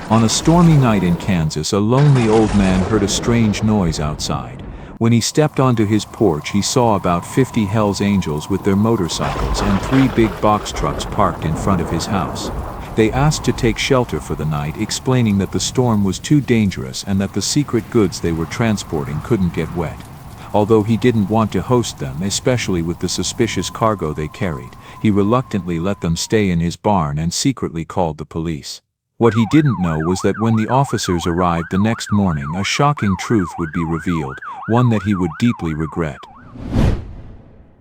On a stormy night in Kansas, a lonely old man heard a strange noise outside. When he stepped onto his porch, he saw about 50 Hells Angels with their motorcycles and 3 big box trucks parked in front of his house. They asked to take shelter for the night, explaining that the storm was too dangerous and that the secret goods they were transporting couldn't get wet. Although he didn't want to host them, especially with the suspicious cargo they carried, he reluctantly let them stay in his barn and secretly called the police. What he didn't know was that when the officers arrived the next morning, a shocking truth would be revealed, one that he would deeply regret.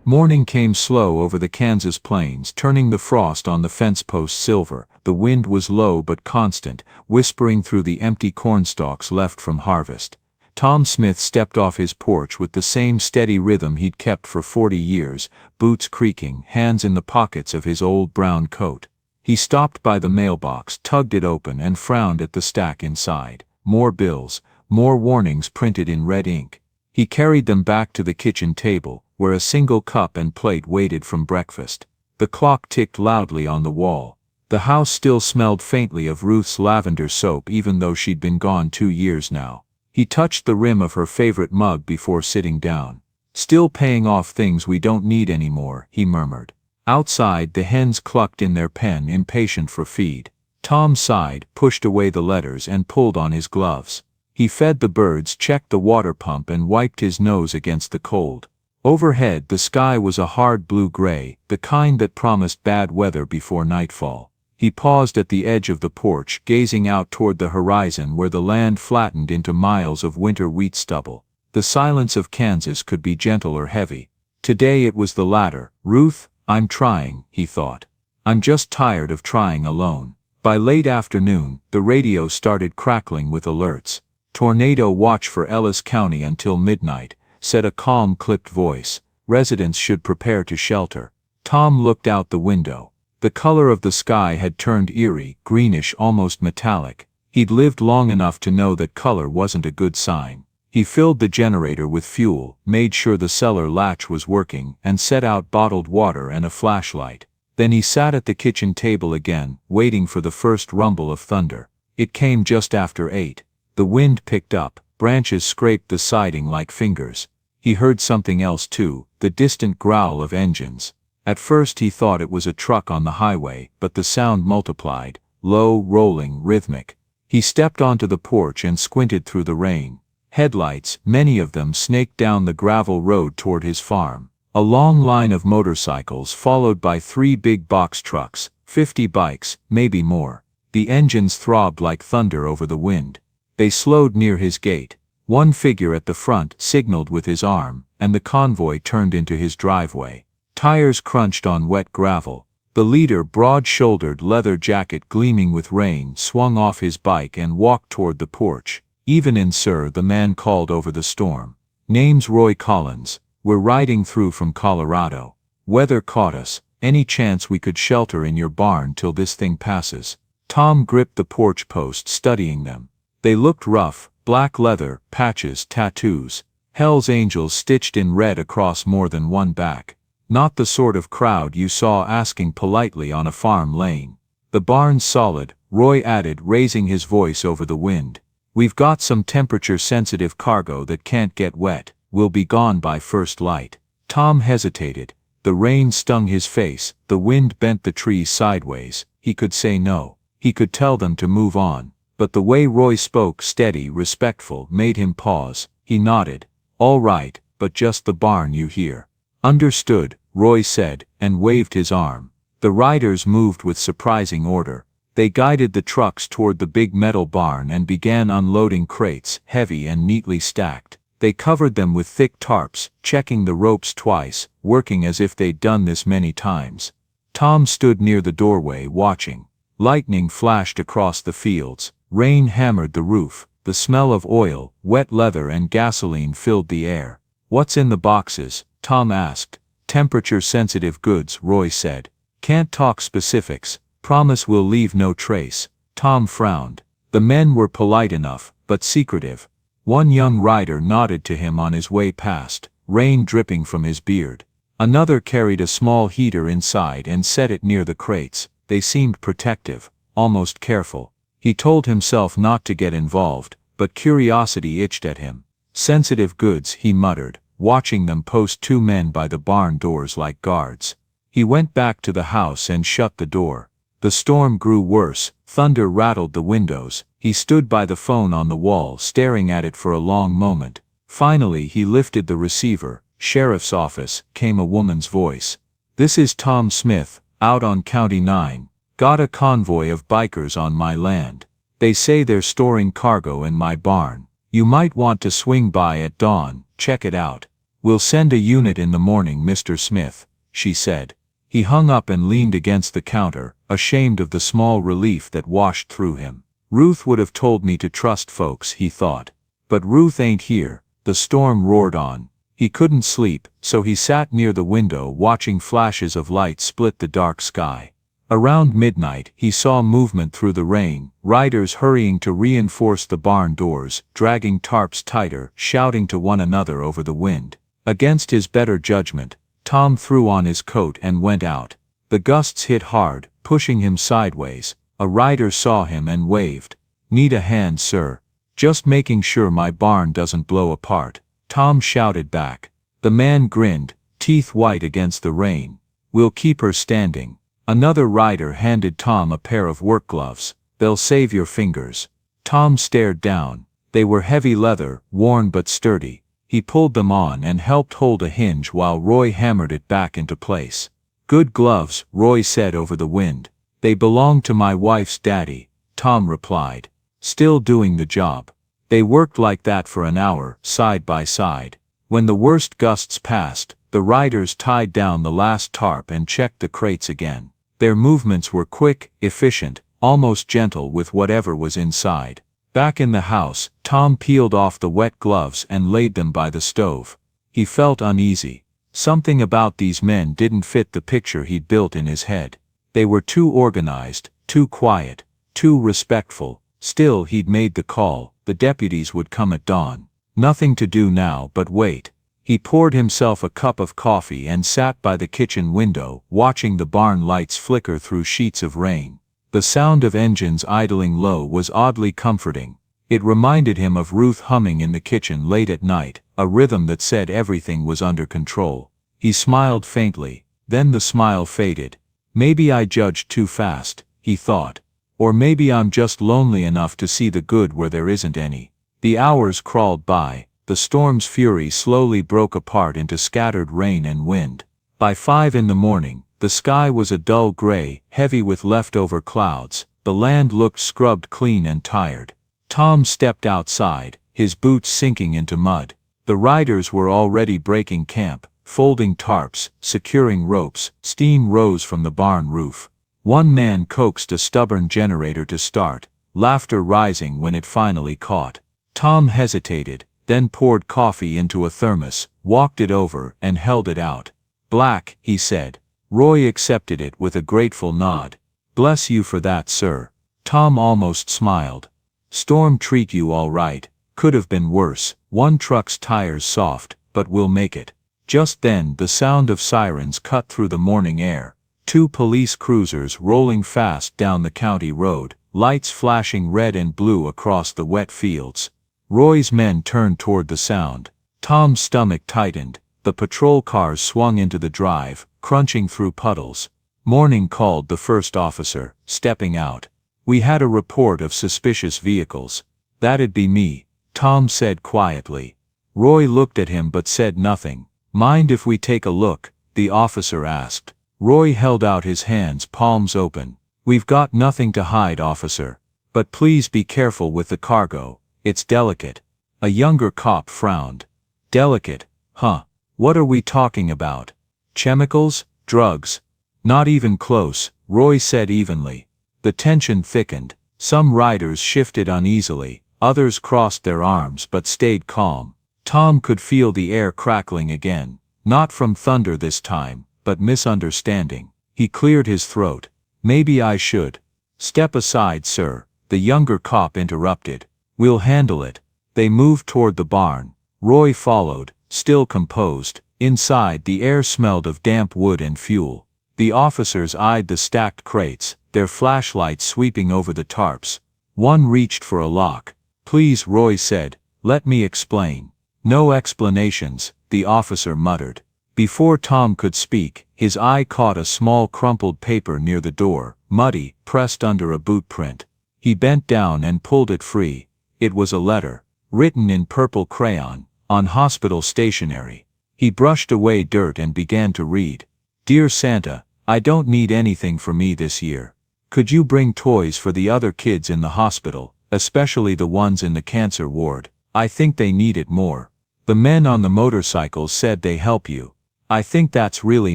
Morning came slow over the Kansas plains, turning the frost on the fence posts silver. The wind was low but constant, whispering through the empty cornstalks left from harvest. Tom Smith stepped off his porch with the same steady rhythm he'd kept for 40 years, boots creaking, hands in the pockets of his old brown coat. He stopped by the mailbox, tugged it open, and frowned at the stack inside. More bills, more warnings printed in red ink. He carried them back to the kitchen table, where a single cup and plate waited from breakfast. The clock ticked loudly on the wall. The house still smelled faintly of Ruth's lavender soap, even though she'd been gone 2 years now. He touched the rim of her favorite mug before sitting down. "Still paying off things we don't need anymore," he murmured. Outside, the hens clucked in their pen, impatient for feed. Tom sighed, pushed away the letters, and pulled on his gloves. He fed the birds, checked the water pump, and wiped his nose against the cold. Overhead, the sky was a hard blue-gray, the kind that promised bad weather before nightfall. He paused at the edge of the porch, gazing out toward the horizon where the land flattened into miles of winter wheat stubble. The silence of Kansas could be gentle or heavy. Today it was the latter. "Ruth, I'm trying," he thought. "I'm just tired of trying alone." By late afternoon, the radio started crackling with alerts. "Tornado watch for Ellis County until midnight," said a calm, clipped voice. "Residents should prepare to shelter." Tom looked out the window. The color of the sky had turned eerie, greenish, almost metallic. He'd lived long enough to know that color wasn't a good sign. He filled the generator with fuel, made sure the cellar latch was working, and set out bottled water and a flashlight. Then he sat at the kitchen table again, waiting for the first rumble of thunder. It came just after 8. The wind picked up, branches scraped the siding like fingers. He heard something else too, the distant growl of engines. At first he thought it was a truck on the highway, but the sound multiplied, low, rolling, rhythmic. He stepped onto the porch and squinted through the rain. Headlights, many of them, snaked down the gravel road toward his farm. A long line of motorcycles followed by 3 big box trucks, 50 bikes, maybe more. The engines throbbed like thunder over the wind. They slowed near his gate. One figure at the front signaled with his arm, and the convoy turned into his driveway. Tires crunched on wet gravel. The leader, broad-shouldered, leather jacket gleaming with rain, swung off his bike and walked toward the porch. "Evenin', sir," the man called over the storm. "Name's Roy Collins. We're riding through from Colorado. Weather caught us. Any chance we could shelter in your barn till this thing passes?" Tom gripped the porch post, studying them. They looked rough, black leather, patches, tattoos. Hell's Angels stitched in red across more than one back. Not the sort of crowd you saw asking politely on a farm lane. "The barn's solid," Roy added, raising his voice over the wind. "We've got some temperature-sensitive cargo that can't get wet. We'll be gone by first light." Tom hesitated. The rain stung his face, the wind bent the trees sideways. He could say no. He could tell them to move on. But the way Roy spoke, steady, respectful, made him pause. He nodded. "All right, but just the barn, you hear?" "Understood," Roy said, and waved his arm. The riders moved with surprising order. They guided the trucks toward the big metal barn and began unloading crates, heavy and neatly stacked. They covered them with thick tarps, checking the ropes twice, working as if they'd done this many times. Tom stood near the doorway, watching. Lightning flashed across the fields. Rain hammered the roof. The smell of oil, wet leather and gasoline filled the air. "What's in the boxes?" Tom asked. "Temperature-sensitive goods," Roy said. "Can't talk specifics. Promise we'll leave no trace." Tom frowned. The men were polite enough, but secretive. One young rider nodded to him on his way past, rain dripping from his beard. Another carried a small heater inside and set it near the crates. They seemed protective, almost careful. He told himself not to get involved, but curiosity itched at him. Sensitive goods, he muttered, watching them post 2 men by the barn doors like guards. He went back to the house and shut the door. The storm grew worse, thunder rattled the windows. He stood by the phone on the wall staring at it for a long moment. Finally he lifted the receiver. "Sheriff's office," came a woman's voice. "This is Tom Smith, out on County 9. Got a convoy of bikers on my land. They say they're storing cargo in my barn. You might want to swing by at dawn, check it out. We'll send a unit in the morning, Mr. Smith," she said. He hung up and leaned against the counter, ashamed of the small relief that washed through him. Ruth would have told me to trust folks, he thought. But Ruth ain't here. The storm roared on. He couldn't sleep, so he sat near the window watching flashes of light split the dark sky. Around midnight he saw movement through the rain, riders hurrying to reinforce the barn doors, dragging tarps tighter, shouting to one another over the wind. Against his better judgment, Tom threw on his coat and went out. The gusts hit hard, pushing him sideways. A rider saw him and waved. "Need a hand, sir? Just making sure my barn doesn't blow apart," Tom shouted back. The man grinned, teeth white against the rain. "We'll keep her standing." Another rider handed Tom a pair of work gloves. "They'll save your fingers." Tom stared down. They were heavy leather, worn but sturdy. He pulled them on and helped hold a hinge while Roy hammered it back into place. "Good gloves," Roy said over the wind. "They belong to my wife's daddy," Tom replied. "Still doing the job." They worked like that for an hour, side by side. When the worst gusts passed, the riders tied down the last tarp and checked the crates again. Their movements were quick, efficient, almost gentle with whatever was inside. Back in the house, Tom peeled off the wet gloves and laid them by the stove. He felt uneasy. Something about these men didn't fit the picture he'd built in his head. They were too organized, too quiet, too respectful. Still, he'd made the call. The deputies would come at dawn. Nothing to do now but wait. He poured himself a cup of coffee and sat by the kitchen window, watching the barn lights flicker through sheets of rain. The sound of engines idling low was oddly comforting. It reminded him of Ruth humming in the kitchen late at night, a rhythm that said everything was under control. He smiled faintly, then the smile faded. "Maybe I judged too fast," he thought. "Or maybe I'm just lonely enough to see the good where there isn't any." The hours crawled by. The storm's fury slowly broke apart into scattered rain and wind. By 5 in the morning, the sky was a dull gray, heavy with leftover clouds. The land looked scrubbed clean and tired. Tom stepped outside, his boots sinking into mud. The riders were already breaking camp, folding tarps, securing ropes. Steam rose from the barn roof. One man coaxed a stubborn generator to start, laughter rising when it finally caught. Tom hesitated, then poured coffee into a thermos, walked it over, and held it out. "Black," he said. Roy accepted it with a grateful nod. "Bless you for that, sir." Tom almost smiled. "Storm treat you all right. Could have been worse. One truck's tires soft, but we'll make it." Just then the sound of sirens cut through the morning air. 2 police cruisers rolling fast down the county road, lights flashing red and blue across the wet fields. Roy's men turned toward the sound. Tom's stomach tightened. The patrol cars swung into the drive, crunching through puddles. "Morning," called the first officer, stepping out. "We had a report of suspicious vehicles." "That'd be me," Tom said quietly. Roy looked at him but said nothing. "Mind if we take a look?" the officer asked. Roy held out his hands, palms open. "We've got nothing to hide, officer. But please be careful with the cargo. It's delicate." A younger cop frowned. "Delicate, huh? What are we talking about? Chemicals? Drugs?" "Not even close," Roy said evenly. The tension thickened. Some riders shifted uneasily, others crossed their arms but stayed calm. Tom could feel the air crackling again. Not from thunder this time, but misunderstanding. He cleared his throat. "Maybe I should." "Step aside, sir," the younger cop interrupted. "We'll handle it." They moved toward the barn. Roy followed, still composed. Inside, the air smelled of damp wood and fuel. The officers eyed the stacked crates, their flashlights sweeping over the tarps. One reached for a lock. "Please," Roy said, "let me explain." "No explanations," the officer muttered. Before Tom could speak, his eye caught a small crumpled paper near the door, muddy, pressed under a boot print. He bent down and pulled it free. It was a letter, written in purple crayon, on hospital stationery. He brushed away dirt and began to read. "Dear Santa, I don't need anything for me this year. Could you bring toys for the other kids in the hospital, especially the ones in the cancer ward? I think they need it more. The men on the motorcycles said they help you. I think that's really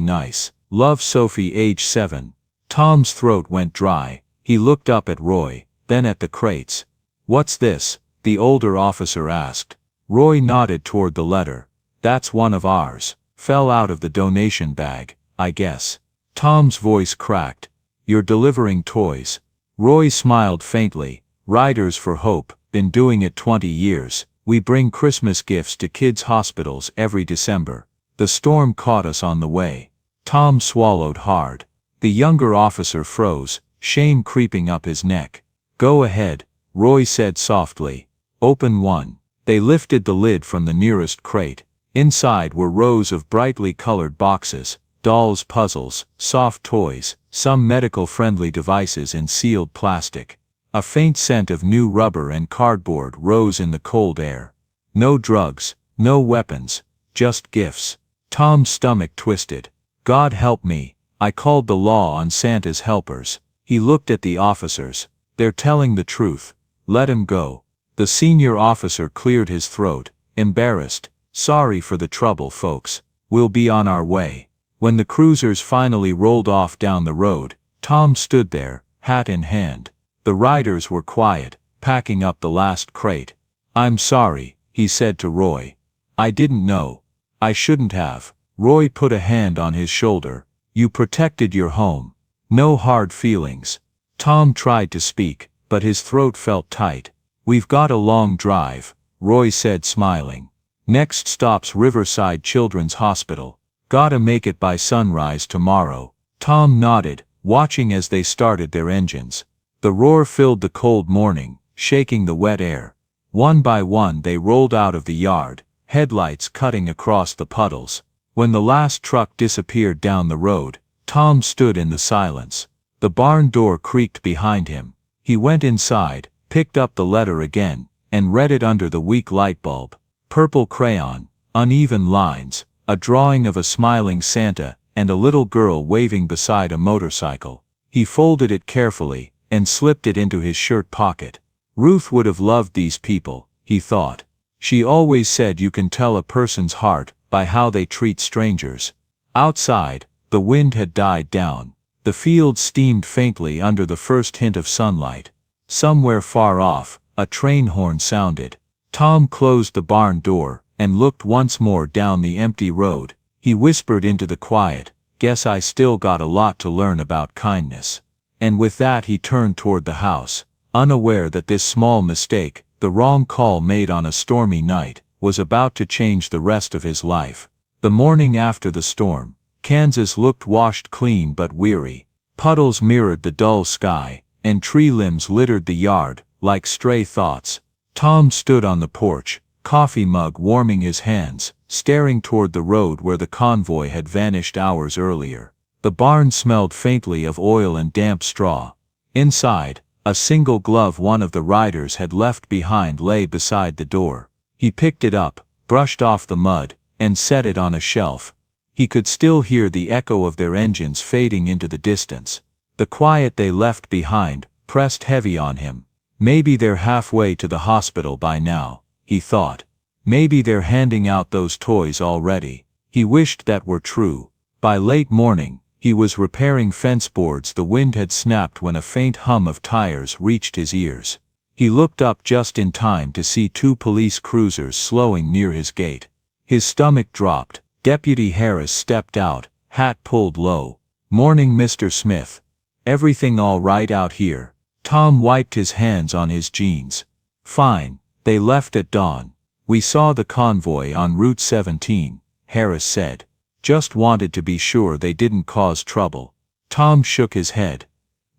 nice. Love, Sophie, age 7. Tom's throat went dry. He looked up at Roy, then at the crates. "What's this?" the older officer asked. Roy nodded toward the letter. "That's one of ours. Fell out of the donation bag, I guess." Tom's voice cracked. "You're delivering toys?" Roy smiled faintly. "Riders for Hope, been doing it 20 years. We bring Christmas gifts to kids' hospitals every December. The storm caught us on the way." Tom swallowed hard. The younger officer froze, shame creeping up his neck. "Go ahead," Roy said softly. "Open one." They lifted the lid from the nearest crate. Inside were rows of brightly colored boxes, dolls, puzzles, soft toys, some medical-friendly devices in sealed plastic. A faint scent of new rubber and cardboard rose in the cold air. No drugs, no weapons, just gifts. Tom's stomach twisted. "God help me, I called the law on Santa's helpers." He looked at the officers. "They're telling the truth. Let him go." The senior officer cleared his throat, embarrassed. "Sorry for the trouble, folks. We'll be on our way." When the cruisers finally rolled off down the road, Tom stood there, hat in hand. The riders were quiet, packing up the last crate. "I'm sorry," he said to Roy. "I didn't know. I shouldn't have." Roy put a hand on his shoulder. "You protected your home. No hard feelings." Tom tried to speak, but his throat felt tight. "We've got a long drive," Roy said, smiling. "Next stop's Riverside Children's Hospital. Gotta make it by sunrise tomorrow." Tom nodded, watching as they started their engines. The roar filled the cold morning, shaking the wet air. One by one they rolled out of the yard, headlights cutting across the puddles. When the last truck disappeared down the road, Tom stood in the silence. The barn door creaked behind him. He went inside, picked up the letter again, and read it under the weak light bulb. Purple crayon, uneven lines, a drawing of a smiling Santa, and a little girl waving beside a motorcycle. He folded it carefully, and slipped it into his shirt pocket. Ruth would have loved these people, he thought. She always said you can tell a person's heart by how they treat strangers. Outside, the wind had died down. The fields steamed faintly under the first hint of sunlight. Somewhere far off, a train horn sounded. Tom closed the barn door, and looked once more down the empty road. He whispered into the quiet, "Guess I still got a lot to learn about kindness." And with that he turned toward the house, unaware that this small mistake, the wrong call made on a stormy night, was about to change the rest of his life. The morning after the storm, Kansas looked washed clean but weary. Puddles mirrored the dull sky, and tree limbs littered the yard, like stray thoughts. Tom stood on the porch, coffee mug warming his hands, staring toward the road where the convoy had vanished hours earlier. The barn smelled faintly of oil and damp straw. Inside, a single glove one of the riders had left behind lay beside the door. He picked it up, brushed off the mud, and set it on a shelf. He could still hear the echo of their engines fading into the distance. The quiet they left behind pressed heavy on him. Maybe they're halfway to the hospital by now, he thought. Maybe they're handing out those toys already. He wished that were true. By late morning, he was repairing fence boards the wind had snapped when a faint hum of tires reached his ears. He looked up just in time to see 2 police cruisers slowing near his gate. His stomach dropped. Deputy Harris stepped out, hat pulled low. "Morning, Mr. Smith. Everything all right out here?" Tom wiped his hands on his jeans. "Fine. They left at dawn. We saw the convoy on Route 17, Harris said. Just wanted to be sure they didn't cause trouble." Tom shook his head.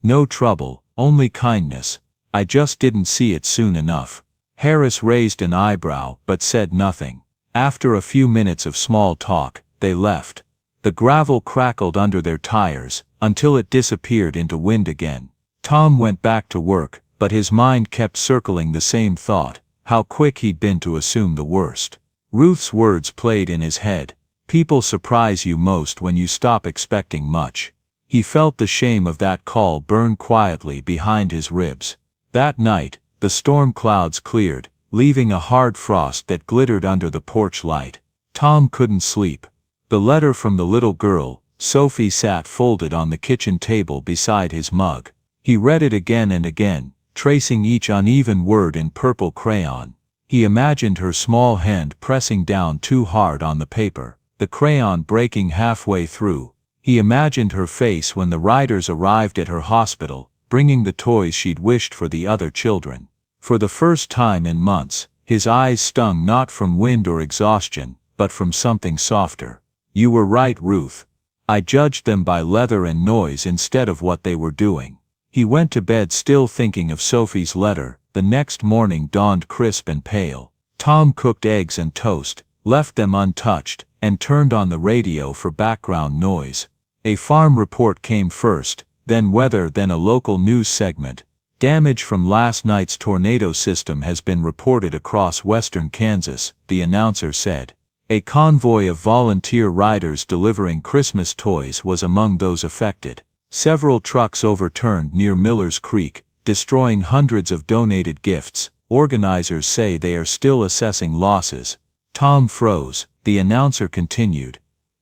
"No trouble, only kindness. I just didn't see it soon enough." Harris raised an eyebrow but said nothing. After a few minutes of small talk, they left. The gravel crackled under their tires, until it disappeared into wind again. Tom went back to work, but his mind kept circling the same thought: how quick he'd been to assume the worst. Ruth's words played in his head: "People surprise you most when you stop expecting much." He felt the shame of that call burn quietly behind his ribs. That night, the storm clouds cleared, leaving a hard frost that glittered under the porch light. Tom couldn't sleep. The letter from the little girl, Sophie, sat folded on the kitchen table beside his mug. He read it again and again, tracing each uneven word in purple crayon. He imagined her small hand pressing down too hard on the paper, the crayon breaking halfway through. He imagined her face when the riders arrived at her hospital, bringing the toys she'd wished for the other children. For the first time in months, his eyes stung not from wind or exhaustion, but from something softer. "You were right, Ruth. I judged them by leather and noise instead of what they were doing." He went to bed still thinking of Sophie's letter. The next morning dawned crisp and pale. Tom cooked eggs and toast, left them untouched, and turned on the radio for background noise. A farm report came first, then weather, then a local news segment. "Damage from last night's tornado system has been reported across western Kansas," the announcer said. A convoy of volunteer riders delivering Christmas toys was among those affected. Several trucks overturned near Miller's Creek, destroying hundreds of donated gifts. Organizers say they are still assessing losses. Tom froze. The announcer continued.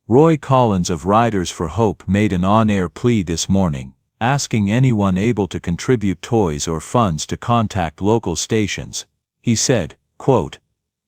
Roy Collins of Riders for Hope made an on-air plea this morning, asking anyone able to contribute toys or funds to contact local stations. He said, quote,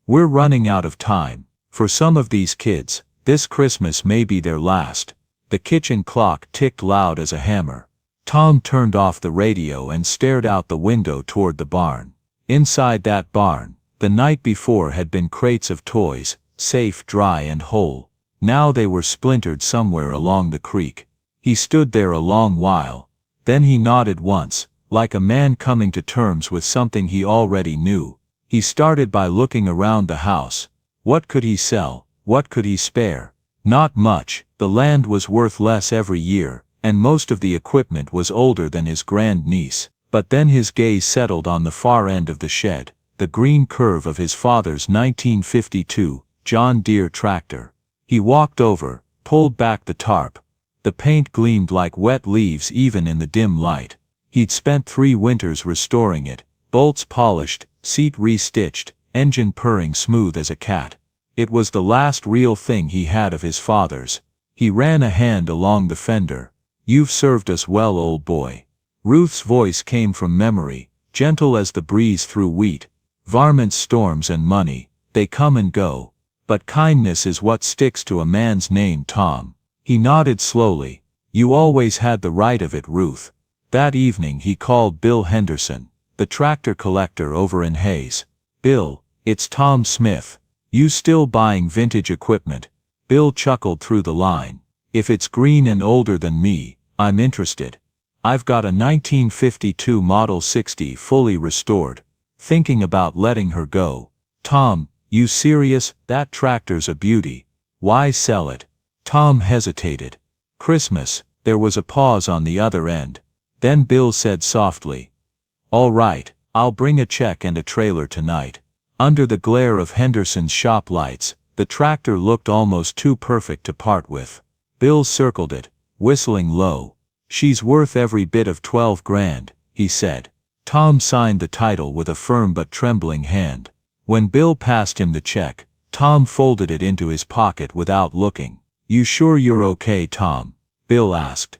"We're running out of time. For some of these kids, this Christmas may be their last." The kitchen clock ticked loud as a hammer. Tom turned off the radio and stared out the window toward the barn. Inside that barn, the night before had been crates of toys, safe, dry and whole. Now they were splintered somewhere along the creek. He stood there a long while. Then he nodded once, like a man coming to terms with something he already knew. He started by looking around the house. What could he sell? What could he spare? Not much. The land was worth less every year, and most of the equipment was older than his grandniece. But then his gaze settled on the far end of the shed, the green curve of his father's 1952 John Deere tractor. He walked over, pulled back the tarp. The paint gleamed like wet leaves even in the dim light. He'd spent 3 winters restoring it, bolts polished, seat restitched, engine purring smooth as a cat. It was the last real thing he had of his father's. He ran a hand along the fender. "You've served us well, old boy." Ruth's voice came from memory, gentle as the breeze through wheat. "Varmints, storms and money, they come and go. But kindness is what sticks to a man's name, Tom." He nodded slowly. "You always had the right of it, Ruth." That evening he called Bill Henderson, the tractor collector over in Hayes. "Bill, it's Tom Smith. You still buying vintage equipment?" Bill chuckled through the line. "If it's green and older than me, I'm interested. I've got a 1952 Model 60 fully restored. Thinking about letting her go." "Tom, you serious? That tractor's a beauty. Why sell it?" Tom hesitated. "Christmas." There was a pause on the other end. Then Bill said softly, "All right, I'll bring a check and a trailer tonight." Under the glare of Henderson's shop lights, the tractor looked almost too perfect to part with. Bill circled it, whistling low. "She's worth every bit of 12 grand, he said. Tom signed the title with a firm but trembling hand. When Bill passed him the check, Tom folded it into his pocket without looking. "You sure you're okay, Tom?" Bill asked.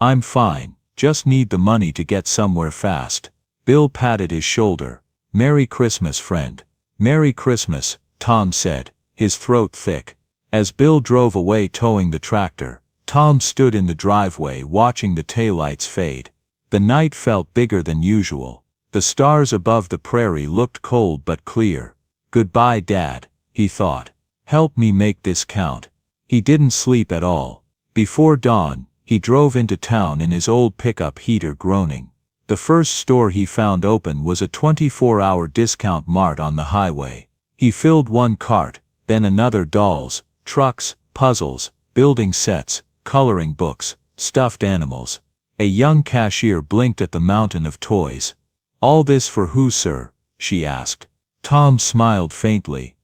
"I'm fine, just need the money to get somewhere fast." Bill patted his shoulder. "Merry Christmas, friend." "Merry Christmas," Tom said, his throat thick. As Bill drove away towing the tractor, Tom stood in the driveway watching the taillights fade. The night felt bigger than usual. The stars above the prairie looked cold but clear. "Goodbye, Dad," he thought. "Help me make this count." He didn't sleep at all. Before dawn, he drove into town in his old pickup heater groaning. The first store he found open was a 24-hour discount mart on the highway. He filled one cart, then another: dolls, trucks, puzzles, building sets, coloring books, stuffed animals. A young cashier blinked at the mountain of toys. "All this for who, sir?" she asked. Tom smiled faintly.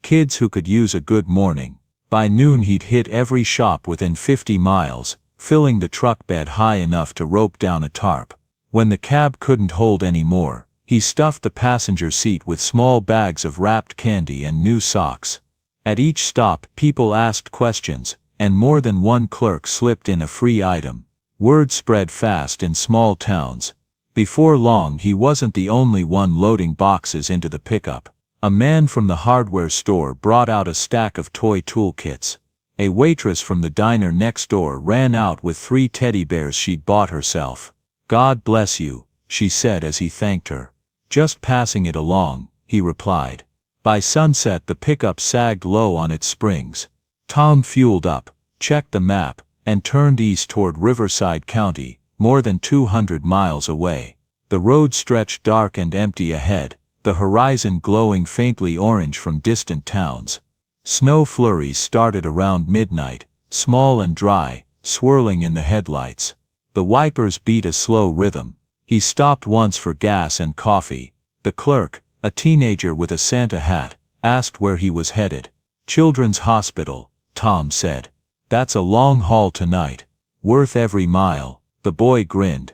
"Kids who could use a good morning." By noon he'd hit every shop within 50 miles, filling the truck bed high enough to rope down a tarp. When the cab couldn't hold any more, he stuffed the passenger seat with small bags of wrapped candy and new socks. At each stop, people asked questions, and more than one clerk slipped in a free item. Word spread fast in small towns. Before long he wasn't the only one loading boxes into the pickup. A man from the hardware store brought out a stack of toy toolkits. A waitress from the diner next door ran out with 3 teddy bears she'd bought herself. "God bless you," she said as he thanked her. "Just passing it along," he replied. By sunset the pickup sagged low on its springs. Tom fueled up, checked the map, and turned east toward Riverside County, more than 200 miles away. The road stretched dark and empty ahead, the horizon glowing faintly orange from distant towns. Snow flurries started around midnight, small and dry, swirling in the headlights. The wipers beat a slow rhythm. He stopped once for gas and coffee. The clerk, a teenager with a Santa hat, asked where he was headed. "Children's Hospital," Tom said. "That's a long haul tonight. Worth every mile." The boy grinned.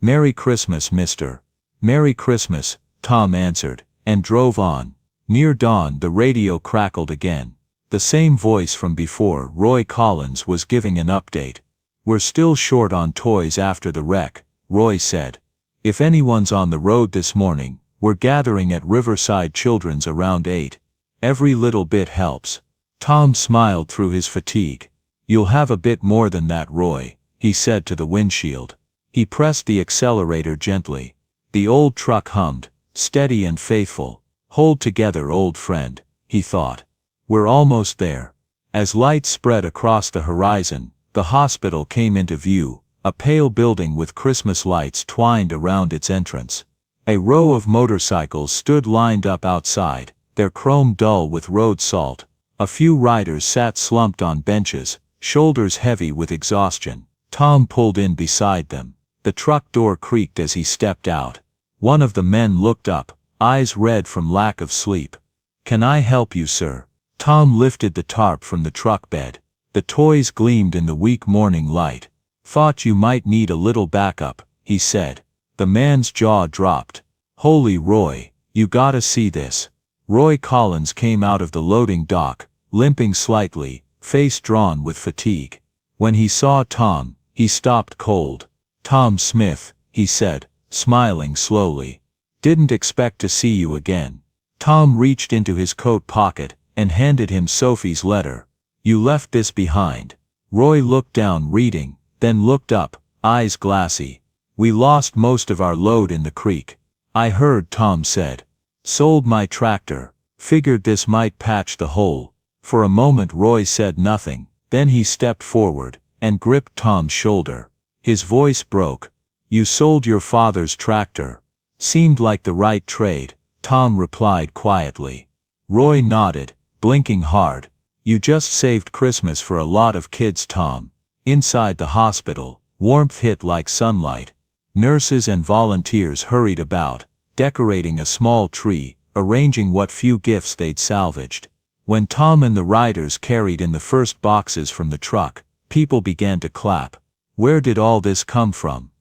"Merry Christmas, mister." "Merry Christmas," Tom answered, and drove on. Near dawn the radio crackled again. The same voice from before, Roy Collins, was giving an update. "We're still short on toys after the wreck," Roy said. "If anyone's on the road this morning, we're gathering at Riverside Children's around 8. Every little bit helps." Tom smiled through his fatigue. "You'll have a bit more than that, Roy," he said to the windshield. He pressed the accelerator gently. The old truck hummed, steady and faithful. "Hold together, old friend," he thought. "We're almost there." As light spread across the horizon, the hospital came into view, a pale building with Christmas lights twined around its entrance. A row of motorcycles stood lined up outside, their chrome dull with road salt. A few riders sat slumped on benches, shoulders heavy with exhaustion. Tom pulled in beside them. The truck door creaked as he stepped out. One of the men looked up, eyes red from lack of sleep. "Can I help you, sir?" Tom lifted the tarp from the truck bed. The toys gleamed in the weak morning light. "Thought you might need a little backup," he said. The man's jaw dropped. "Holy Roy, you gotta see this." Roy Collins came out of the loading dock, limping slightly, face drawn with fatigue. When he saw Tom, he stopped cold. "Tom Smith," he said, smiling slowly. "Didn't expect to see you again." Tom reached into his coat pocket and handed him Sophie's letter. "You left this behind." Roy looked down reading, then looked up, eyes glassy. "We lost most of our load in the creek." "I heard," Tom said. "Sold my tractor. Figured this might patch the hole." For a moment Roy said nothing, then he stepped forward and gripped Tom's shoulder. His voice broke. "You sold your father's tractor." "Seemed like the right trade," Tom replied quietly. Roy nodded, blinking hard. "You just saved Christmas for a lot of kids, Tom." Inside the hospital, warmth hit like sunlight. Nurses and volunteers hurried about, decorating a small tree, arranging what few gifts they'd salvaged. When Tom and the riders carried in the first boxes from the truck, people began to clap. "Where did all this come from?"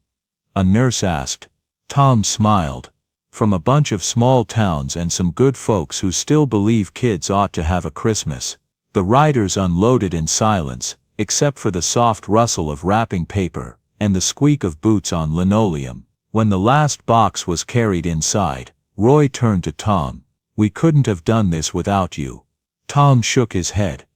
a nurse asked. Tom smiled. "From a bunch of small towns and some good folks who still believe kids ought to have a Christmas." The riders unloaded in silence, except for the soft rustle of wrapping paper and the squeak of boots on linoleum. When the last box was carried inside, Roy turned to Tom. "We couldn't have done this without you." Tom shook his head.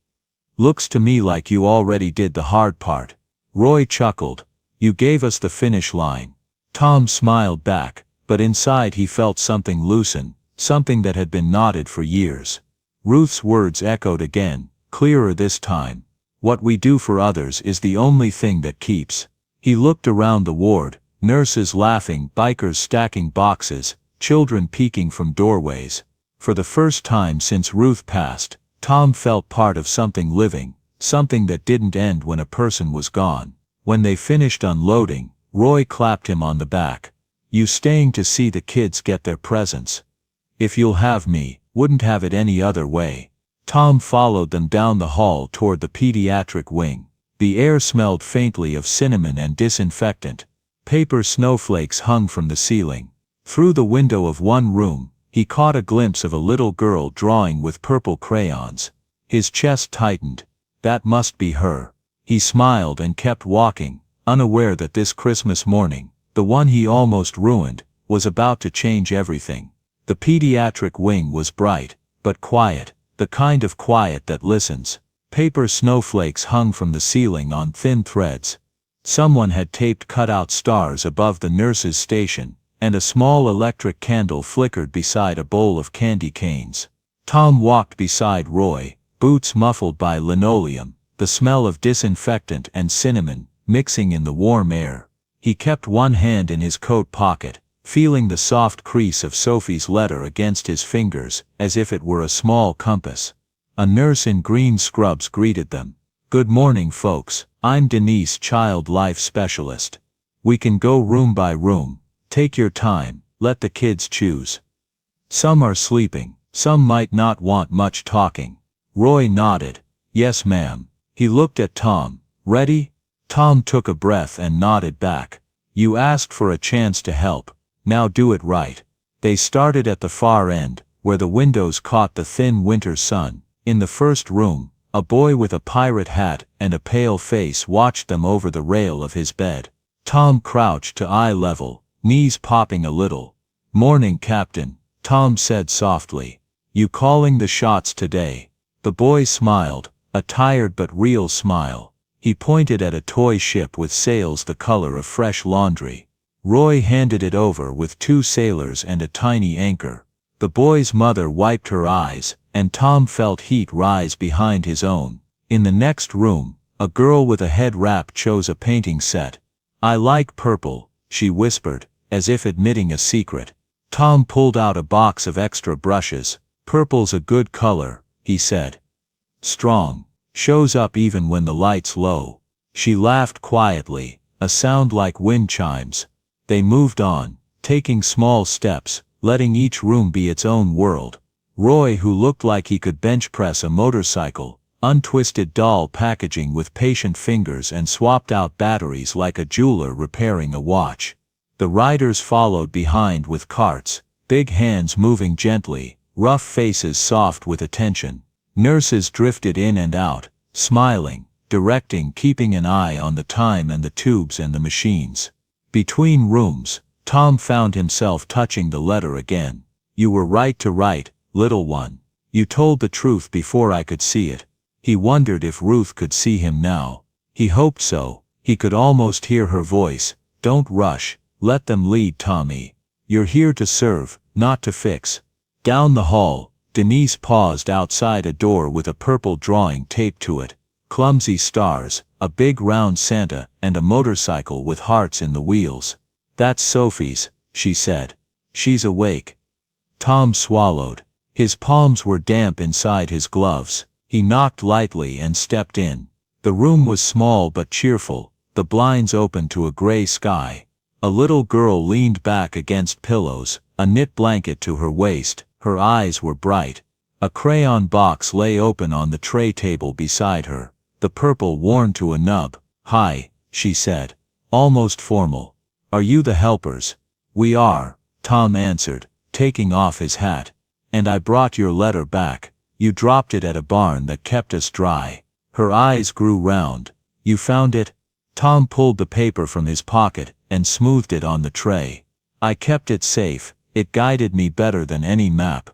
"Looks to me like you already did the hard part." Roy chuckled. "You gave us the finish line." Tom smiled back, but inside he felt something loosen, something that had been knotted for years. Ruth's words echoed again, clearer this time. "What we do for others is the only thing that keeps." He looked around the ward, Nurses laughing, bikers stacking boxes, children peeking from doorways. For the first time since Ruth passed, Tom felt part of something living, something that didn't end when a person was gone. When they finished unloading, Roy clapped him on the back. "You staying to see the kids get their presents?" "If you'll have me, wouldn't have it any other way." Tom followed them down the hall toward the pediatric wing. The air smelled faintly of cinnamon and disinfectant. Paper snowflakes hung from the ceiling. Through the window of one room, he caught a glimpse of a little girl drawing with purple crayons. His chest tightened. That must be her. He smiled and kept walking, unaware that this Christmas morning, the one he almost ruined, was about to change everything. The pediatric wing was bright, but quiet, the kind of quiet that listens. Paper snowflakes hung from the ceiling on thin threads. Someone had taped cutout stars above the nurse's station, and a small electric candle flickered beside a bowl of candy canes. Tom walked beside Roy, boots muffled by linoleum, the smell of disinfectant and cinnamon mixing in the warm air. He kept one hand in his coat pocket, feeling the soft crease of Sophie's letter against his fingers, as if it were a small compass. A nurse in green scrubs greeted them. "Good morning, folks. I'm Denise, child life specialist. We can go room by room. Take your time, let the kids choose. Some are sleeping, some might not want much talking." Roy nodded. "Yes, ma'am." He looked at Tom. "Ready?" Tom took a breath and nodded back. "You asked for a chance to help. Now do it right." They started at the far end, where the windows caught the thin winter sun. In the first room, a boy with a pirate hat and a pale face watched them over the rail of his bed. Tom crouched to eye level, knees popping a little. "Morning, Captain," Tom said softly. "You calling the shots today?" The boy smiled, a tired but real smile. He pointed at a toy ship with sails the color of fresh laundry. Roy handed it over with 2 sailors and a tiny anchor. The boy's mother wiped her eyes, and Tom felt heat rise behind his own. In the next room, a girl with a head wrap chose a painting set. "I like purple," she whispered, as if admitting a secret. Tom pulled out a box of extra brushes. "Purple's a good color," he said. "Strong. Shows up even when the light's low." She laughed quietly, a sound like wind chimes. They moved on, taking small steps, letting each room be its own world. Roy, who looked like he could bench press a motorcycle, untwisted doll packaging with patient fingers and swapped out batteries like a jeweler repairing a watch. The riders followed behind with carts, big hands moving gently, rough faces soft with attention. Nurses drifted in and out, smiling, directing, keeping an eye on the time and the tubes and the machines. Between rooms, Tom found himself touching the letter again. "You were right to write, little one. You told the truth before I could see it." He wondered if Ruth could see him now. He hoped so. He could almost hear her voice. "Don't rush, let them lead, Tommy. You're here to serve, not to fix." Down the hall, Denise paused outside a door with a purple drawing taped to it. Clumsy stars, a big round Santa, and a motorcycle with hearts in the wheels. "That's Sophie's," she said. "She's awake." Tom swallowed. His palms were damp inside his gloves. He knocked lightly and stepped in. The room was small but cheerful, the blinds open to a gray sky. A little girl leaned back against pillows, a knit blanket to her waist. Her eyes were bright. A crayon box lay open on the tray table beside her, the purple worn to a nub. "Hi," she said, almost formal. "Are you the helpers?" "We are," Tom answered, taking off his hat. "And I brought your letter back. You dropped it at a barn that kept us dry." Her eyes grew round. "You found it?" Tom pulled the paper from his pocket and smoothed it on the tray. "I kept it safe. It guided me better than any map."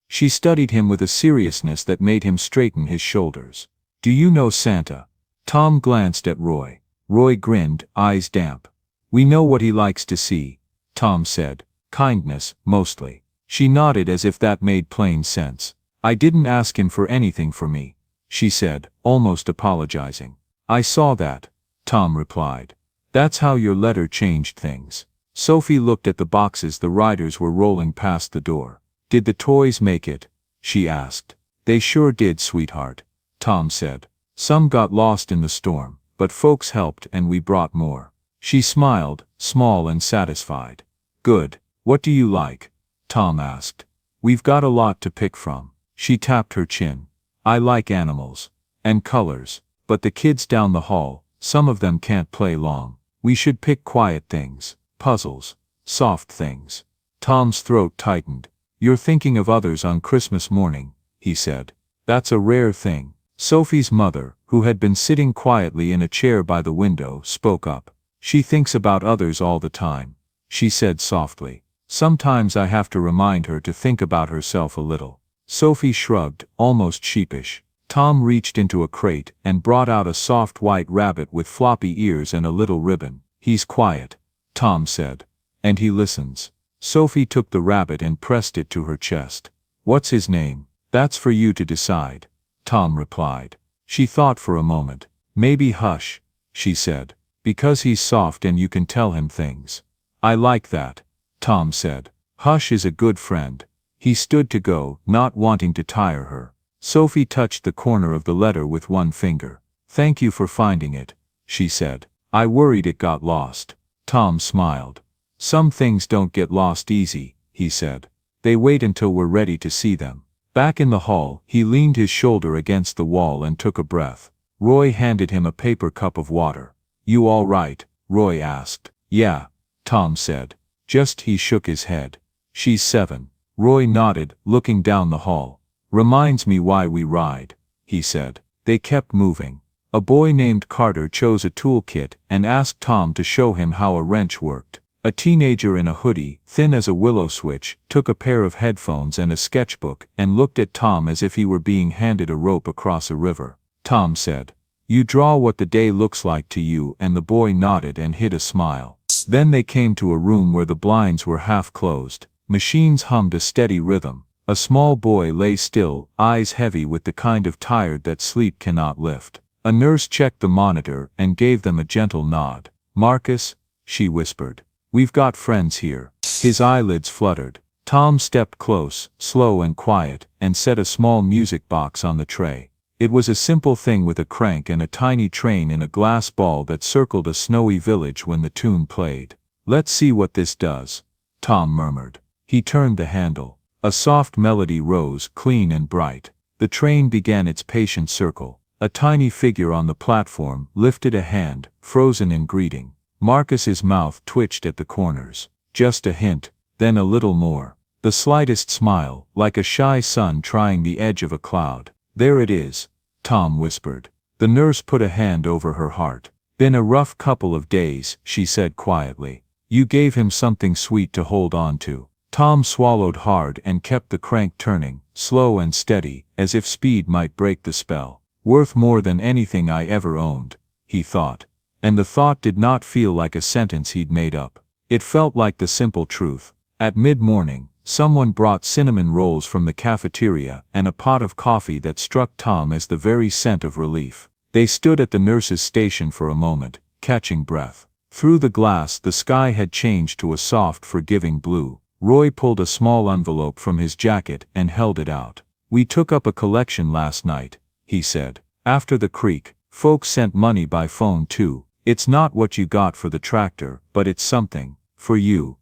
She studied him with a seriousness that made him straighten his shoulders. "Do you know Santa?" Tom glanced at Roy. Roy grinned, eyes damp. "We know what he likes to see," Tom said. "Kindness, mostly." She nodded as if that made plain sense. "I didn't ask him for anything for me," she said, almost apologizing. "I saw that," Tom replied. That's how your letter changed things. Sophie looked at the boxes the riders were rolling past the door. Did the toys make it? She asked. They sure did, sweetheart, Tom said. Some got lost in the storm, but folks helped and we brought more. She smiled, small and satisfied. Good. What do you like? Tom asked. We've got a lot to pick from. She tapped her chin. I like animals. And colors. But the kids down the hall, some of them can't play long. We should pick quiet things, puzzles, soft things. Tom's throat tightened. You're thinking of others on Christmas morning, he said. That's a rare thing. Sophie's mother, who had been sitting quietly in a chair by the window, spoke up. She thinks about others all the time, she said softly. Sometimes I have to remind her to think about herself a little. Sophie shrugged, almost sheepish. Tom reached into a crate and brought out a soft white rabbit with floppy ears and a little ribbon. He's quiet, Tom said. And he listens. Sophie took the rabbit and pressed it to her chest. What's his name? That's for you to decide, Tom replied. She thought for a moment. Maybe Hush, she said. Because he's soft and you can tell him things. I like that, Tom said. Hush is a good friend. He stood to go, not wanting to tire her. Sophie touched the corner of the letter with one finger. Thank you for finding it, she said. I worried it got lost. Tom smiled. Some things don't get lost easy, he said. They wait until we're ready to see them. Back in the hall, he leaned his shoulder against the wall and took a breath. Roy handed him a paper cup of water. You all right? Roy asked. Yeah, Tom said. Just he shook his head. She's 7. Roy nodded, looking down the hall. Reminds me why we ride, he said. They kept moving. A boy named Carter chose a toolkit and asked Tom to show him how a wrench worked. A teenager in a hoodie, thin as a willow switch, took a pair of headphones and a sketchbook and looked at Tom as if he were being handed a rope across a river. Tom said, You draw what the day looks like to you, and the boy nodded and hid a smile. Then they came to a room where the blinds were half closed. Machines hummed a steady rhythm. A small boy lay still, eyes heavy with the kind of tired that sleep cannot lift. A nurse checked the monitor and gave them a gentle nod. Marcus, she whispered. We've got friends here. His eyelids fluttered. Tom stepped close, slow and quiet, and set a small music box on the tray. It was a simple thing with a crank and a tiny train in a glass ball that circled a snowy village when the tune played. Let's see what this does, Tom murmured. He turned the handle. A soft melody rose, clean and bright. The train began its patient circle. A tiny figure on the platform lifted a hand, frozen in greeting. Marcus's mouth twitched at the corners. Just a hint, then a little more. The slightest smile, like a shy sun trying the edge of a cloud. There it is, Tom whispered. The nurse put a hand over her heart. Been a rough couple of days, she said quietly. You gave him something sweet to hold on to. Tom swallowed hard and kept the crank turning, slow and steady, as if speed might break the spell. Worth more than anything I ever owned, he thought. And the thought did not feel like a sentence he'd made up. It felt like the simple truth. At mid-morning, someone brought cinnamon rolls from the cafeteria and a pot of coffee that struck Tom as the very scent of relief. They stood at the nurse's station for a moment, catching breath. Through the glass the sky had changed to a soft, forgiving blue. Roy pulled a small envelope from his jacket and held it out. We took up a collection last night, he said. After the creek, folks sent money by phone too. It's not what you got for the tractor, but it's something. For you.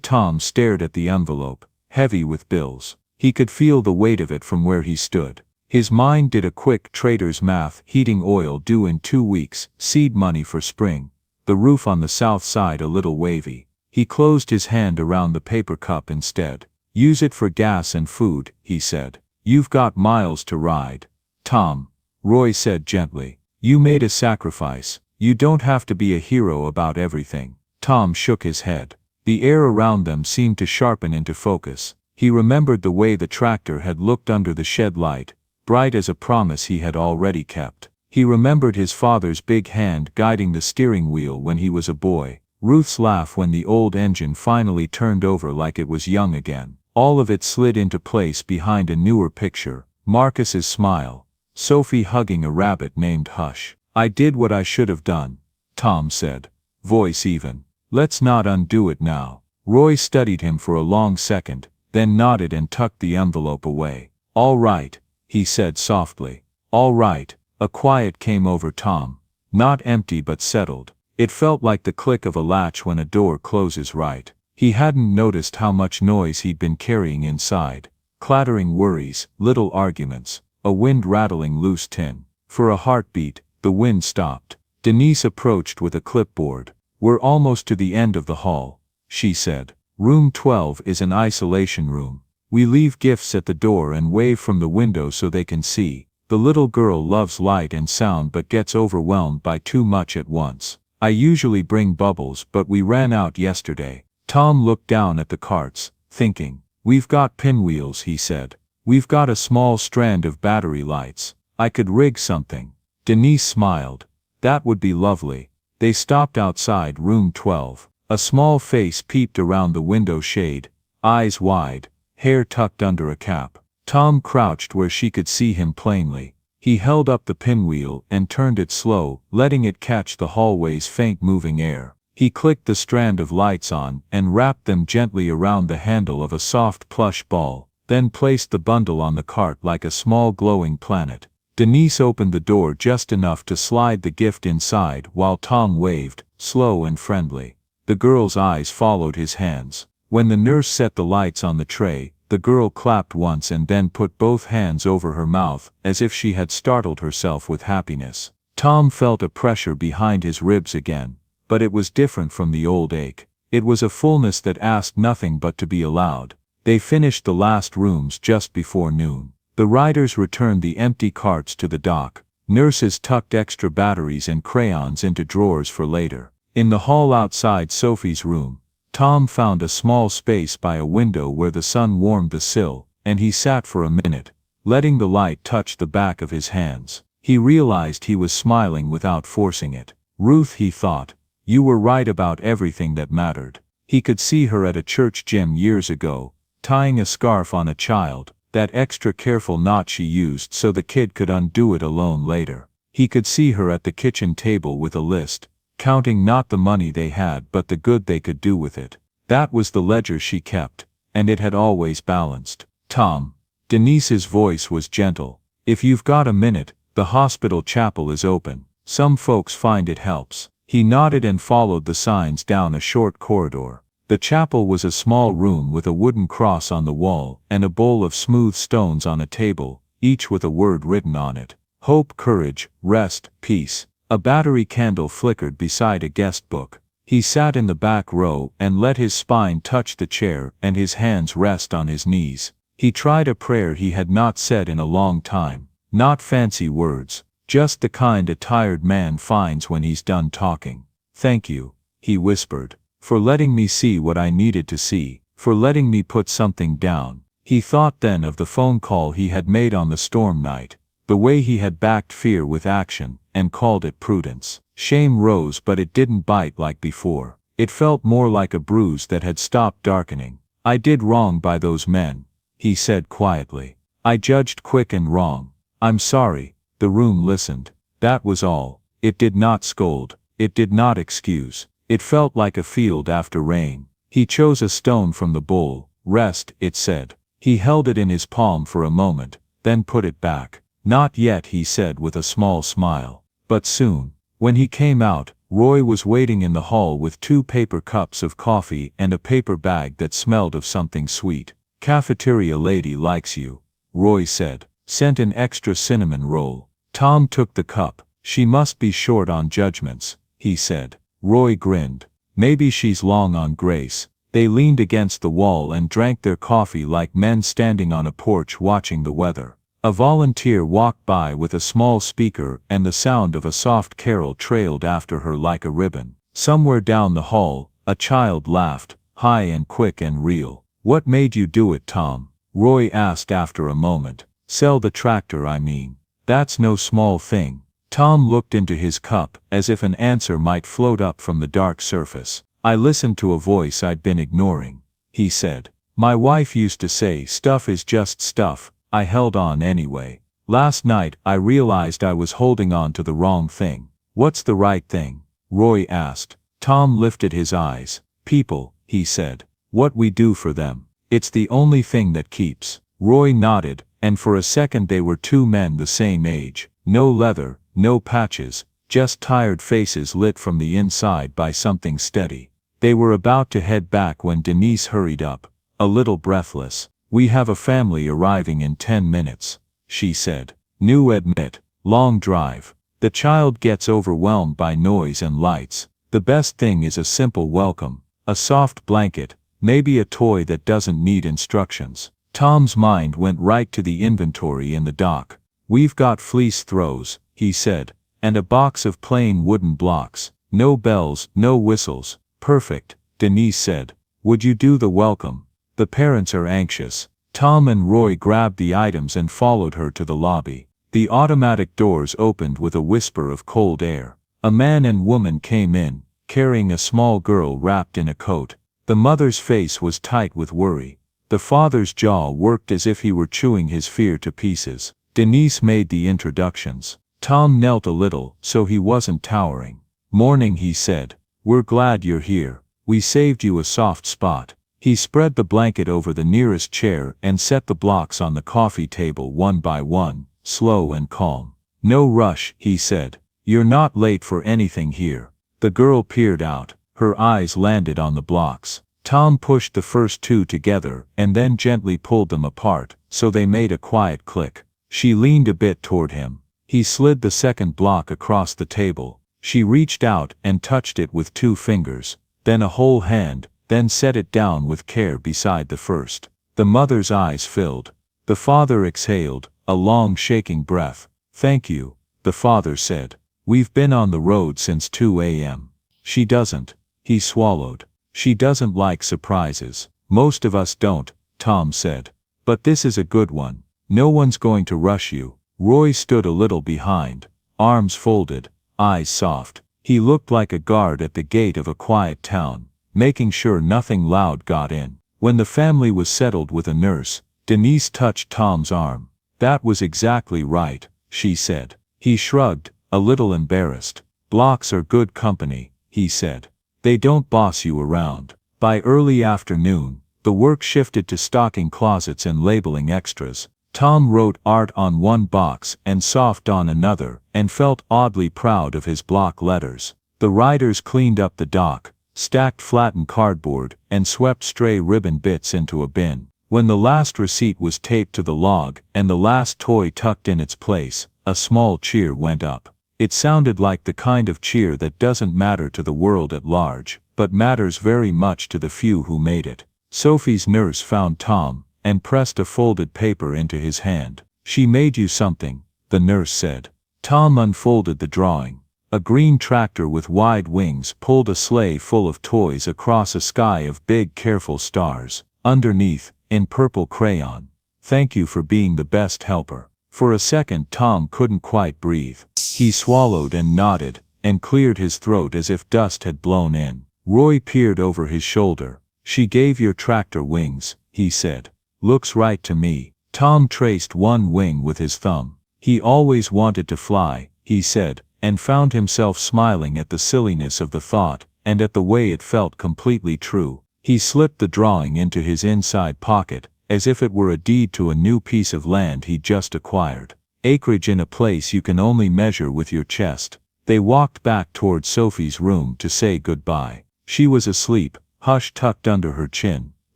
Tom stared at the envelope, heavy with bills. He could feel the weight of it from where he stood. His mind did a quick trader's math. Heating oil due in 2 weeks, seed money for spring. The roof on the south side a little wavy. He closed his hand around the paper cup instead. Use it for gas and food, he said. You've got miles to ride. Tom, Roy said gently. You made a sacrifice. You don't have to be a hero about everything. Tom shook his head. The air around them seemed to sharpen into focus. He remembered the way the tractor had looked under the shed light, bright as a promise he had already kept. He remembered his father's big hand guiding the steering wheel when he was a boy. Ruth's laugh when the old engine finally turned over like it was young again. All of it slid into place behind a newer picture. Marcus's smile. Sophie hugging a rabbit named Hush. I did what I should have done, Tom said. voice even. Let's not undo it now. Roy studied him for a long second, then nodded and tucked the envelope away. All right, he said softly. All right. A quiet came over Tom. Not empty but settled. It felt like the click of a latch when a door closes right. He hadn't noticed how much noise he'd been carrying inside. Clattering worries, little arguments, a wind rattling loose tin. For a heartbeat, the wind stopped. Denise approached with a clipboard. We're almost to the end of the hall, she said. Room 12 is an isolation room. We leave gifts at the door and wave from the window so they can see. The little girl loves light and sound but gets overwhelmed by too much at once. I usually bring bubbles but we ran out yesterday. Tom looked down at the carts, thinking. We've got pinwheels, he said. We've got a small strand of battery lights. I could rig something. Denise smiled. That would be lovely. They stopped outside room 12. A small face peeped around the window shade, eyes wide, hair tucked under a cap. Tom crouched where she could see him plainly. He held up the pinwheel and turned it slow, letting it catch the hallway's faint moving air. He clicked the strand of lights on and wrapped them gently around the handle of a soft plush ball, then placed the bundle on the cart like a small glowing planet. Denise opened the door just enough to slide the gift inside while Tom waved, slow and friendly. The girl's eyes followed his hands. When the nurse set the lights on the tray, the girl clapped once and then put both hands over her mouth as if she had startled herself with happiness. Tom felt a pressure behind his ribs again, but it was different from the old ache. It was a fullness that asked nothing but to be allowed. They finished the last rooms just before noon. The riders returned the empty carts to the dock. Nurses tucked extra batteries and crayons into drawers for later. In the hall outside Sophie's room, Tom found a small space by a window where the sun warmed the sill, and he sat for a minute, letting the light touch the back of his hands. He realized he was smiling without forcing it. Ruth, he thought, you were right about everything that mattered. He could see her at a church gym years ago, tying a scarf on a child, that extra careful knot she used so the kid could undo it alone later. He could see her at the kitchen table with a list, counting not the money they had but the good they could do with it. That was the ledger she kept, and it had always balanced. Tom. Denise's voice was gentle. If you've got a minute, the hospital chapel is open. Some folks find it helps. He nodded and followed the signs down a short corridor. The chapel was a small room with a wooden cross on the wall and a bowl of smooth stones on a table, each with a word written on it. Hope, courage, rest, peace. A battery candle flickered beside a guest book. He sat in the back row and let his spine touch the chair and his hands rest on his knees. He tried a prayer he had not said in a long time. Not fancy words, just the kind a tired man finds when he's done talking. Thank you, he whispered, for letting me see what I needed to see, for letting me put something down. He thought then of the phone call he had made on the storm night, the way he had backed fear with action, and called it prudence. Shame rose but it didn't bite like before. It felt more like a bruise that had stopped darkening. I did wrong by those men, he said quietly. I judged quick and wrong. I'm sorry. The room listened. That was all. It did not scold. It did not excuse. It felt like a field after rain. He chose a stone from the bowl. Rest, it said. He held it in his palm for a moment, then put it back. Not yet, he said with a small smile. But soon. When he came out, Roy was waiting in the hall with 2 paper cups of coffee and a paper bag that smelled of something sweet. Cafeteria lady likes you, Roy said. Sent an extra cinnamon roll. Tom took the cup. She must be short on judgments, he said. Roy grinned. Maybe she's long on grace. They leaned against the wall and drank their coffee like men standing on a porch watching the weather. A volunteer walked by with a small speaker and the sound of a soft carol trailed after her like a ribbon. Somewhere down the hall, a child laughed, high and quick and real. What made you do it, Tom? Roy asked after a moment. Sell the tractor, I mean. That's no small thing. Tom looked into his cup as if an answer might float up from the dark surface. I listened to a voice I'd been ignoring, he said. My wife used to say stuff is just stuff. I held on anyway. Last night I realized I was holding on to the wrong thing. What's the right thing? Roy asked. Tom lifted his eyes. People, he said. What we do for them. It's the only thing that keeps. Roy nodded, and for a second they were two men the same age. No leather, no patches, just tired faces lit from the inside by something steady. They were about to head back when Denise hurried up, a little breathless. We have a family arriving in 10 minutes, she said. New admit, long drive. The child gets overwhelmed by noise and lights. The best thing is a simple welcome, a soft blanket, maybe a toy that doesn't need instructions. Tom's mind went right to the inventory in the dock. We've got fleece throws, he said, and a box of plain wooden blocks. No bells, no whistles. Perfect, Denise said. Would you do the welcome? The parents are anxious. Tom and Roy grabbed the items and followed her to the lobby. The automatic doors opened with a whisper of cold air. A man and woman came in, carrying a small girl wrapped in a coat. The mother's face was tight with worry. The father's jaw worked as if he were chewing his fear to pieces. Denise made the introductions. Tom knelt a little, so he wasn't towering. Morning, he said. We're glad you're here. We saved you a soft spot. He spread the blanket over the nearest chair and set the blocks on the coffee table one by one, slow and calm. No rush, he said. You're not late for anything here. The girl peered out. Her eyes landed on the blocks. Tom pushed the first two together and then gently pulled them apart, so they made a quiet click. She leaned a bit toward him. He slid the second block across the table. She reached out and touched it with 2 fingers, then a whole hand, then set it down with care beside the first. The mother's eyes filled. The father exhaled, a long shaking breath. Thank you, the father said. We've been on the road since 2 a.m. She doesn't. He swallowed. She doesn't like surprises. Most of us don't, Tom said. But this is a good one. No one's going to rush you. Roy stood a little behind, arms folded, eyes soft. He looked like a guard at the gate of a quiet town, making sure nothing loud got in. When the family was settled with a nurse, Denise touched Tom's arm. That was exactly right, she said. He shrugged, a little embarrassed. Blocks are good company, he said. They don't boss you around. By early afternoon, the work shifted to stocking closets and labeling extras. Tom wrote art on one box and soft on another, and felt oddly proud of his block letters. The riders cleaned up the dock, stacked flattened cardboard, and swept stray ribbon bits into a bin. When the last receipt was taped to the log and the last toy tucked in its place, a small cheer went up. It sounded like the kind of cheer that doesn't matter to the world at large, but matters very much to the few who made it. Sophie's nurse found Tom, and pressed a folded paper into his hand. She made you something, the nurse said. Tom unfolded the drawing. A green tractor with wide wings pulled a sleigh full of toys across a sky of big careful stars. Underneath, in purple crayon, thank you for being the best helper. For a second Tom couldn't quite breathe. He swallowed and nodded, and cleared his throat as if dust had blown in. Roy peered over his shoulder. She gave your tractor wings, he said. Looks right to me. Tom traced one wing with his thumb. He always wanted to fly, he said, and found himself smiling at the silliness of the thought, and at the way it felt completely true. He slipped the drawing into his inside pocket, as if it were a deed to a new piece of land he'd just acquired. Acreage in a place you can only measure with your chest. They walked back toward Sophie's room to say goodbye. She was asleep, hush tucked under her chin,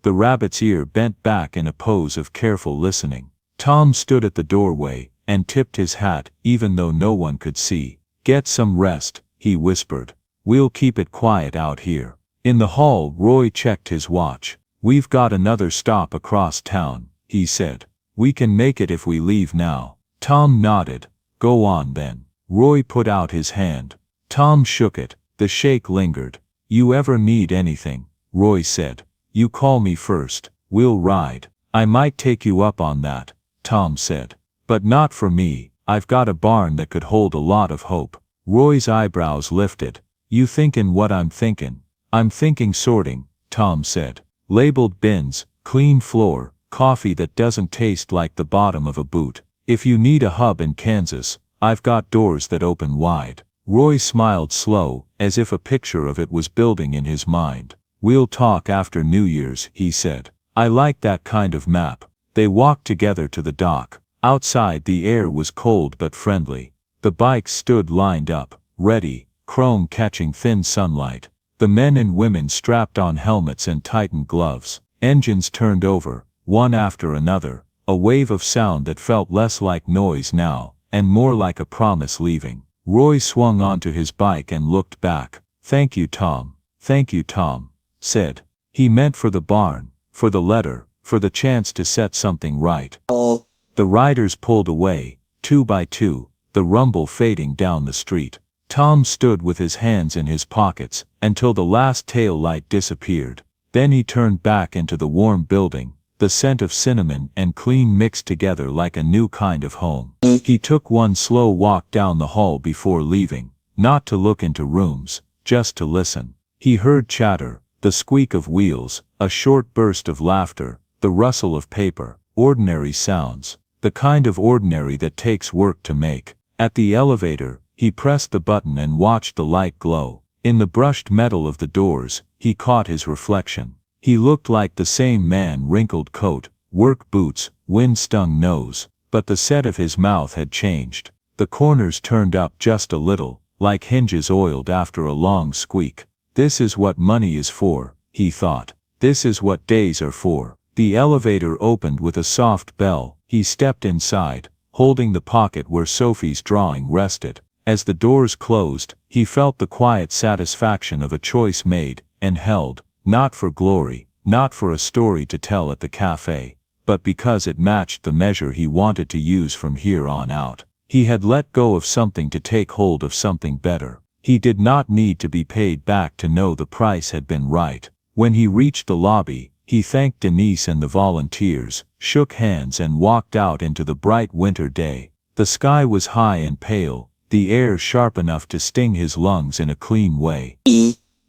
the rabbit's ear bent back in a pose of careful listening. Tom stood at the doorway, and tipped his hat, even though no one could see. Get some rest, he whispered. We'll keep it quiet out here. In the hall, Roy checked his watch. We've got another stop across town, he said. We can make it if we leave now. Tom nodded. Go on then. Roy put out his hand. Tom shook it. The shake lingered. You ever need anything, Roy said. You call me first. We'll ride. I might take you up on that, Tom said. But not for me. I've got a barn that could hold a lot of hope. Roy's eyebrows lifted. You thinkin' what I'm thinking? I'm thinking sorting, Tom said. Labeled bins, clean floor, coffee that doesn't taste like the bottom of a boot. If you need a hub in Kansas, I've got doors that open wide. Roy smiled slow, as if a picture of it was building in his mind. "We'll talk after New Year's," he said. "I like that kind of map." They walked together to the dock. Outside the air was cold but friendly. The bikes stood lined up, ready, chrome catching thin sunlight. The men and women strapped on helmets and tightened gloves. Engines turned over, one after another, a wave of sound that felt less like noise now, and more like a promise leaving. Roy swung onto his bike and looked back. "Thank you, Tom. Thank you, Tom," said. He meant for the barn, for the letter, for the chance to set something right. The riders pulled away, 2 by 2, the rumble fading down the street. Tom stood with his hands in his pockets, until the last tail light disappeared. Then he turned back into the warm building, the scent of cinnamon and clean mixed together like a new kind of home. He took one slow walk down the hall before leaving, not to look into rooms, just to listen. He heard chatter, the squeak of wheels, a short burst of laughter, the rustle of paper, ordinary sounds, the kind of ordinary that takes work to make. At the elevator, he pressed the button and watched the light glow. In the brushed metal of the doors, he caught his reflection. He looked like the same man, wrinkled coat, work boots, wind-stung nose, but the set of his mouth had changed. The corners turned up just a little, like hinges oiled after a long squeak. "This is what money is for," he thought. "This is what days are for." The elevator opened with a soft bell. He stepped inside, holding the pocket where Sophie's drawing rested. As the doors closed, he felt the quiet satisfaction of a choice made and held, not for glory, not for a story to tell at the cafe, but because it matched the measure he wanted to use from here on out. He had let go of something to take hold of something better. He did not need to be paid back to know the price had been right. When he reached the lobby, he thanked Denise and the volunteers, shook hands and walked out into the bright winter day. The sky was high and pale, the air sharp enough to sting his lungs in a clean way.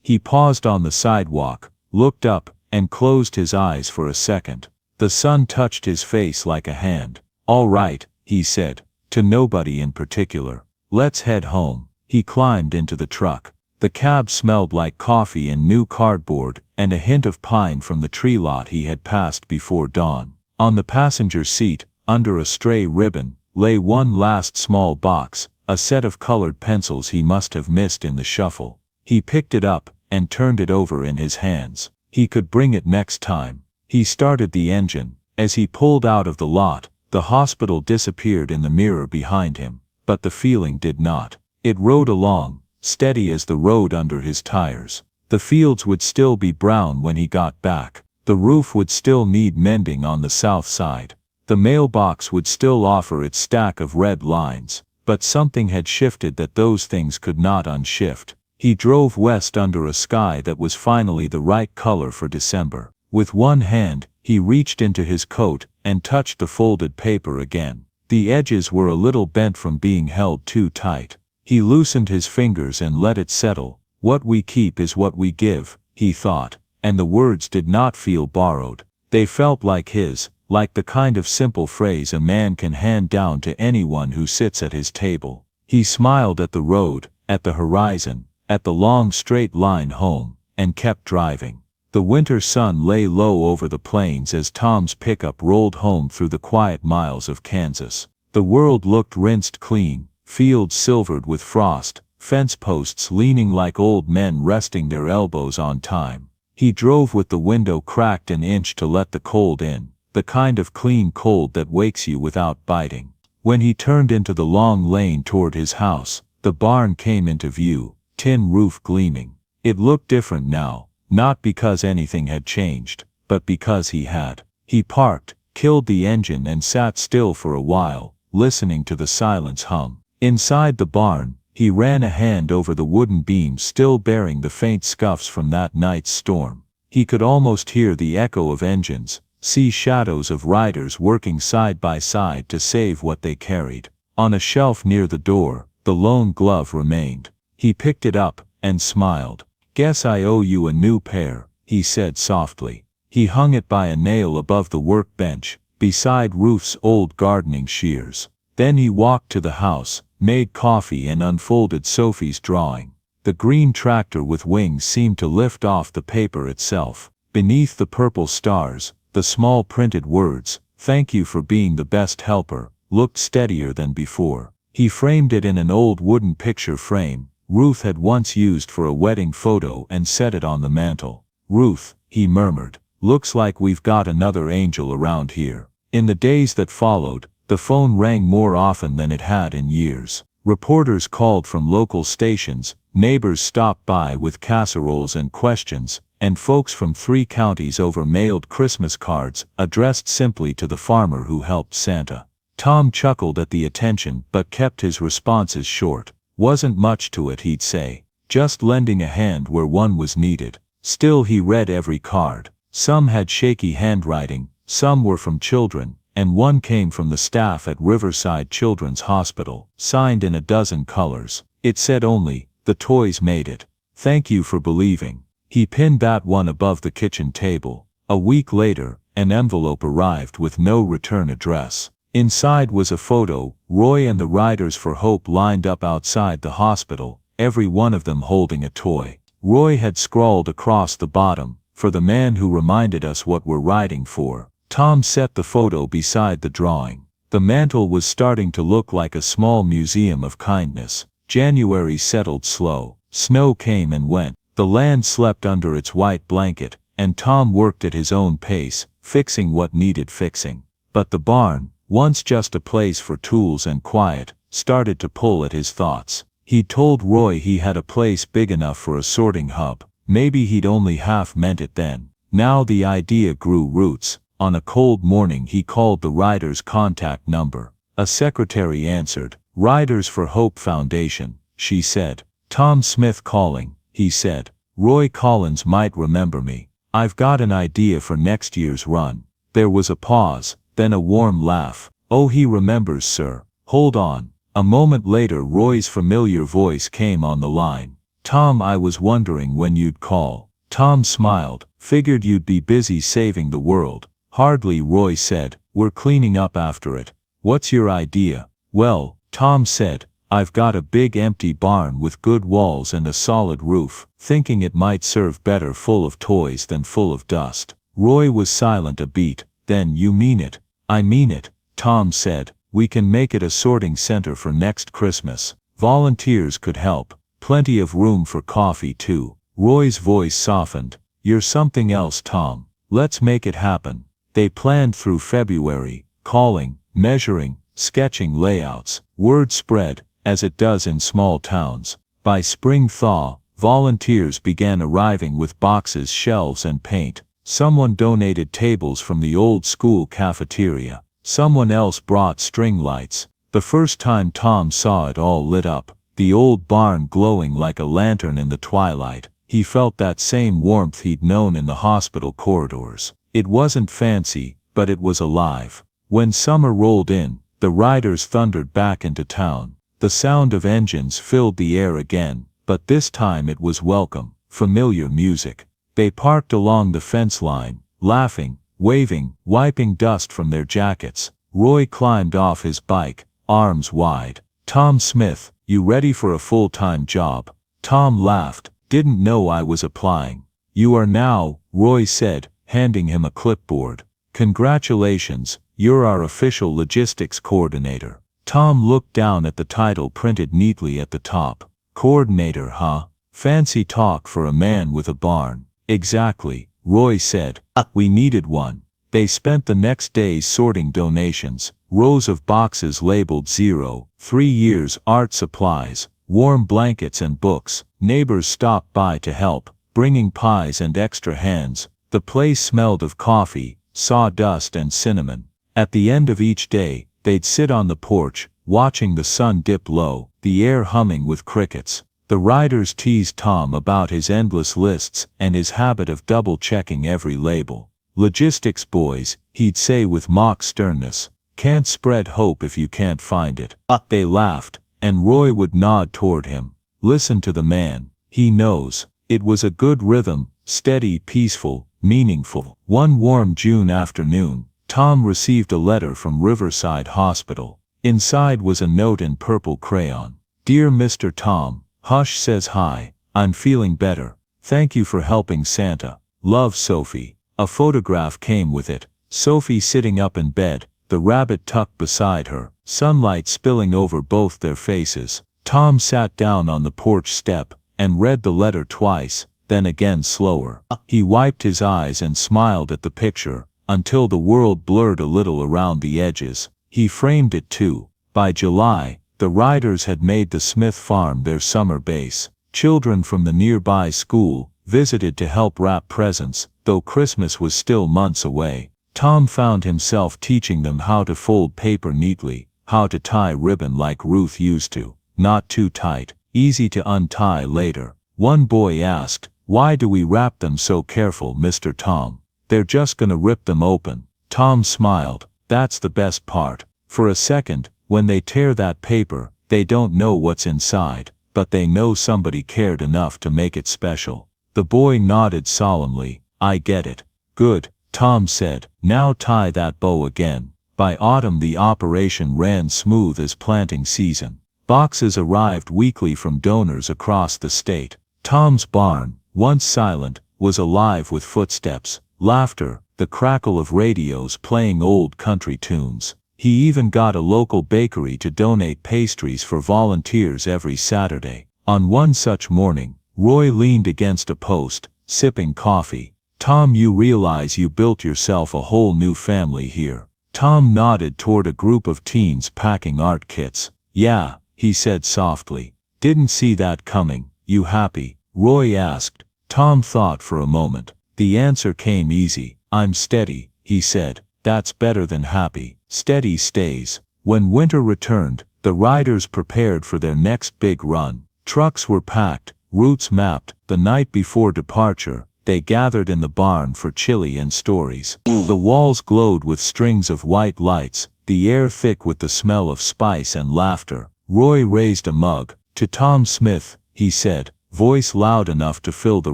He paused on the sidewalk, looked up, and closed his eyes for a second. The sun touched his face like a hand. "All right," he said, to nobody in particular. "Let's head home." He climbed into the truck. The cab smelled like coffee and new cardboard, and a hint of pine from the tree lot he had passed before dawn. On the passenger seat, under a stray ribbon, lay one last small box, a set of colored pencils he must have missed in the shuffle. He picked it up, and turned it over in his hands. He could bring it next time. He started the engine. As he pulled out of the lot, the hospital disappeared in the mirror behind him, but the feeling did not. It rode along, steady as the road under his tires. The fields would still be brown when he got back. The roof would still need mending on the south side. The mailbox would still offer its stack of red lines, but something had shifted that those things could not unshift. He drove west under a sky that was finally the right color for December. With one hand, he reached into his coat and touched the folded paper again. The edges were a little bent from being held too tight. He loosened his fingers and let it settle. "What we keep is what we give," he thought, and the words did not feel borrowed. They felt like his, like the kind of simple phrase a man can hand down to anyone who sits at his table. He smiled at the road, at the horizon, at the long straight line home, and kept driving. The winter sun lay low over the plains as Tom's pickup rolled home through the quiet miles of Kansas. The world looked rinsed clean, fields silvered with frost, fence posts leaning like old men resting their elbows on time. He drove with the window cracked an inch to let the cold in, the kind of clean cold that wakes you without biting. When he turned into the long lane toward his house, the barn came into view, tin roof gleaming. It looked different now, not because anything had changed, but because he had. He parked, killed the engine and sat still for a while, listening to the silence hum. Inside the barn, he ran a hand over the wooden beams still bearing the faint scuffs from that night's storm. He could almost hear the echo of engines, see shadows of riders working side by side to save what they carried. On a shelf near the door, the lone glove remained. He picked it up, and smiled. "Guess I owe you a new pair," he said softly. He hung it by a nail above the workbench, beside Ruth's old gardening shears. Then he walked to the house, made coffee and unfolded Sophie's drawing. The green tractor with wings seemed to lift off the paper itself. Beneath the purple stars, the small printed words, "Thank you for being the best helper," looked steadier than before. He framed it in an old wooden picture frame Ruth had once used for a wedding photo and set it on the mantel. "Ruth," he murmured, "looks like we've got another angel around here." In the days that followed, the phone rang more often than it had in years. Reporters called from local stations, neighbors stopped by with casseroles and questions, and folks from 3 counties over mailed Christmas cards addressed simply to the farmer who helped Santa. Tom chuckled at the attention but kept his responses short. Wasn't much to it, he'd say. Just lending a hand where one was needed. Still, he read every card. Some had shaky handwriting, some were from children, and one came from the staff at Riverside Children's Hospital, signed in a dozen colors. It said only, "The toys made it. Thank you for believing." He pinned that one above the kitchen table. A week later, an envelope arrived with no return address. Inside was a photo, Roy and the Riders for Hope lined up outside the hospital, every one of them holding a toy. Roy had scrawled across the bottom, "For the man who reminded us what we're riding for." Tom set the photo beside the drawing. The mantel was starting to look like a small museum of kindness. January settled slow. Snow came and went. The land slept under its white blanket, and Tom worked at his own pace, fixing what needed fixing. But the barn, once just a place for tools and quiet, started to pull at his thoughts. He'd told Roy he had a place big enough for a sorting hub. Maybe he'd only half meant it then. Now the idea grew roots. On a cold morning he called the Riders' contact number. A secretary answered. "Riders for Hope Foundation," she said. "Tom Smith calling," he said. "Roy Collins might remember me. I've got an idea for next year's run." There was a pause, then a warm laugh. "Oh, he remembers, sir. Hold on." A moment later Roy's familiar voice came on the line. "Tom, I was wondering when you'd call." Tom smiled. "Figured you'd be busy saving the world." "Hardly," Roy said. "We're cleaning up after it." "What's your idea?" "Well," Tom said, "I've got a big empty barn with good walls and a solid roof, thinking it might serve better full of toys than full of dust." Roy was silent a beat. "Then you mean it?" "I mean it," Tom said. "We can make it a sorting center for next Christmas. Volunteers could help. Plenty of room for coffee too." Roy's voice softened. "You're something else, Tom. Let's make it happen." They planned through February, calling, measuring, sketching layouts. Word spread, as it does in small towns. By spring thaw, volunteers began arriving with boxes, shelves and paint. Someone donated tables from the old school cafeteria. Someone else brought string lights. The first time Tom saw it all lit up, the old barn glowing like a lantern in the twilight, he felt that same warmth he'd known in the hospital corridors. It wasn't fancy, but it was alive. When summer rolled in, the Riders thundered back into town. The sound of engines filled the air again, but this time it was welcome, familiar music. They parked along the fence line, laughing, waving, wiping dust from their jackets. Roy climbed off his bike, arms wide. "Tom Smith, you ready for a full-time job?" Tom laughed. "Didn't know I was applying." "You are now," Roy said, handing him a clipboard. "Congratulations, you're our official logistics coordinator." Tom looked down at the title printed neatly at the top. "Coordinator, huh? Fancy talk for a man with a barn." "Exactly," Roy said. "We needed one." They spent the next days sorting donations, rows of boxes labeled 0, 3 years art supplies, warm blankets and books. Neighbors stopped by to help, bringing pies and extra hands. The place smelled of coffee, sawdust and cinnamon. At the end of each day, they'd sit on the porch, watching the sun dip low, the air humming with crickets. The Riders teased Tom about his endless lists and his habit of double-checking every label. "Logistics boys," he'd say with mock sternness. "Can't spread hope if you can't find it." They laughed, and Roy would nod toward him. "Listen to the man. He knows." It was a good rhythm, steady, peaceful, meaningful. One warm June afternoon, Tom received a letter from Riverside Hospital. Inside was a note in purple crayon. Dear Mr. Tom, Hush says hi, I'm feeling better. Thank you for helping Santa. Love, Sophie. A photograph came with it. Sophie sitting up in bed, the rabbit tucked beside her, sunlight spilling over both their faces. Tom sat down on the porch step and read the letter twice, then again slower. He wiped his eyes and smiled at the picture, until the world blurred a little around the edges. He framed it too. By July, the riders had made the Smith farm their summer base. Children from the nearby school visited to help wrap presents, though Christmas was still months away. Tom found himself teaching them how to fold paper neatly, how to tie ribbon like Ruth used to, not too tight, easy to untie later. One boy asked, "Why do we wrap them so careful, Mr. Tom? They're just gonna rip them open." Tom smiled. That's the best part. For a second, when they tear that paper, they don't know what's inside, but they know somebody cared enough to make it special. The boy nodded solemnly. I get it. Good, Tom said. Now tie that bow again. By autumn the operation ran smooth as planting season. Boxes arrived weekly from donors across the state. Tom's barn, once silent, was alive with footsteps, laughter, the crackle of radios playing old country tunes. He even got a local bakery to donate pastries for volunteers every Saturday. On one such morning, Roy leaned against a post, sipping coffee. Tom, you realize you built yourself a whole new family here. Tom nodded toward a group of teens packing art kits. Yeah, he said softly. Didn't see that coming. You happy? Roy asked. Tom thought for a moment. The answer came easy. I'm steady, he said. That's better than happy. Steady stays. When winter returned, the riders prepared for their next big run. Trucks were packed, routes mapped. The night before departure, they gathered in the barn for chili and stories. The walls glowed with strings of white lights, the air thick with the smell of spice and laughter. Roy raised a mug. To Tom Smith, he said, voice loud enough to fill the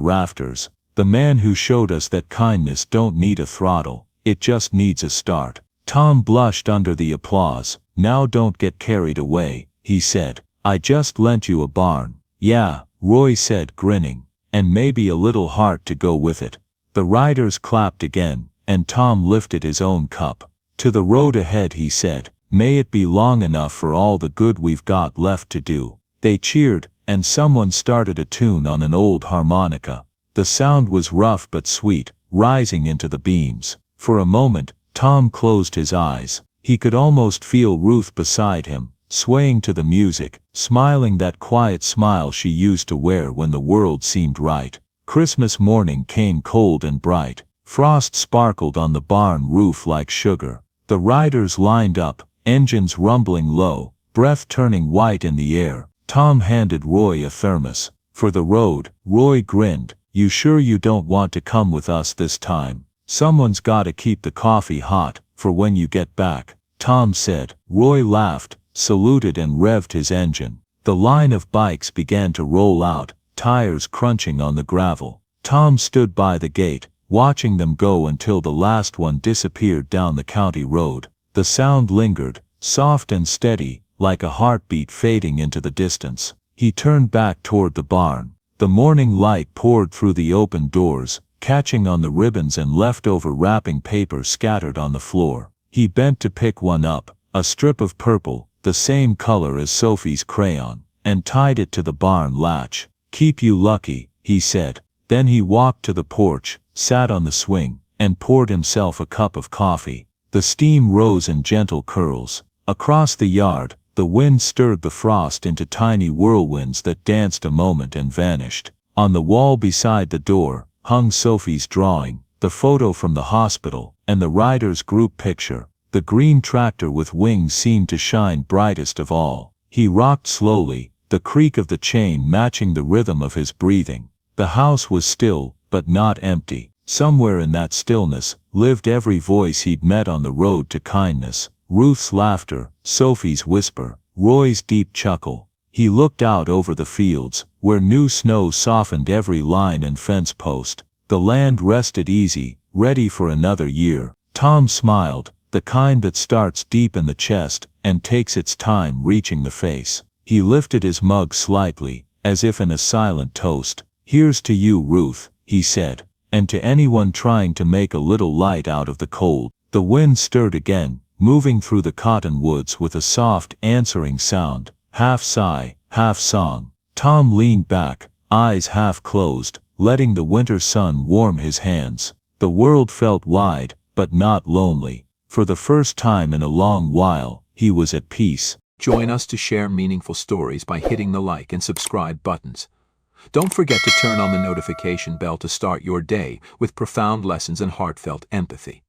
rafters. The man who showed us that kindness don't need a throttle, it just needs a start. Tom blushed under the applause. Now don't get carried away, he said. I just lent you a barn. Yeah, Roy said, grinning. And maybe a little heart to go with it. The riders clapped again, and Tom lifted his own cup. To the road ahead, he said. May it be long enough for all the good we've got left to do. They cheered, and someone started a tune on an old harmonica. The sound was rough but sweet, rising into the beams. For a moment, Tom closed his eyes. He could almost feel Ruth beside him, swaying to the music, smiling that quiet smile she used to wear when the world seemed right. Christmas morning came cold and bright. Frost sparkled on the barn roof like sugar. The riders lined up, engines rumbling low, breath turning white in the air. Tom handed Roy a thermos. For the road, Roy grinned. You sure you don't want to come with us this time? Someone's gotta keep the coffee hot, for when you get back, Tom said. Roy laughed, saluted and revved his engine. The line of bikes began to roll out, tires crunching on the gravel. Tom stood by the gate, watching them go until the last one disappeared down the county road. The sound lingered, soft and steady, like a heartbeat fading into the distance. He turned back toward the barn. The morning light poured through the open doors, catching on the ribbons and leftover wrapping paper scattered on the floor. He bent to pick one up, a strip of purple, the same color as Sophie's crayon, and tied it to the barn latch. Keep you lucky, he said. Then he walked to the porch, sat on the swing, and poured himself a cup of coffee. The steam rose in gentle curls. Across the yard, the wind stirred the frost into tiny whirlwinds that danced a moment and vanished. On the wall beside the door, hung Sophie's drawing, the photo from the hospital, and the riders' group picture. The green tractor with wings seemed to shine brightest of all. He rocked slowly, the creak of the chain matching the rhythm of his breathing. The house was still, but not empty. Somewhere in that stillness, lived every voice he'd met on the road to kindness. Ruth's laughter, Sophie's whisper, Roy's deep chuckle. He looked out over the fields, where new snow softened every line and fence post. The land rested easy, ready for another year. Tom smiled, the kind that starts deep in the chest and takes its time reaching the face. He lifted his mug slightly, as if in a silent toast. "Here's to you, Ruth," he said, "and to anyone trying to make a little light out of the cold." The wind stirred again, moving through the cottonwoods with a soft answering sound, half sigh, half song. Tom leaned back, eyes half closed, letting the winter sun warm his hands. The world felt wide, but not lonely. For the first time in a long while, he was at peace. Join us to share meaningful stories by hitting the like and subscribe buttons. Don't forget to turn on the notification bell to start your day with profound lessons and heartfelt empathy.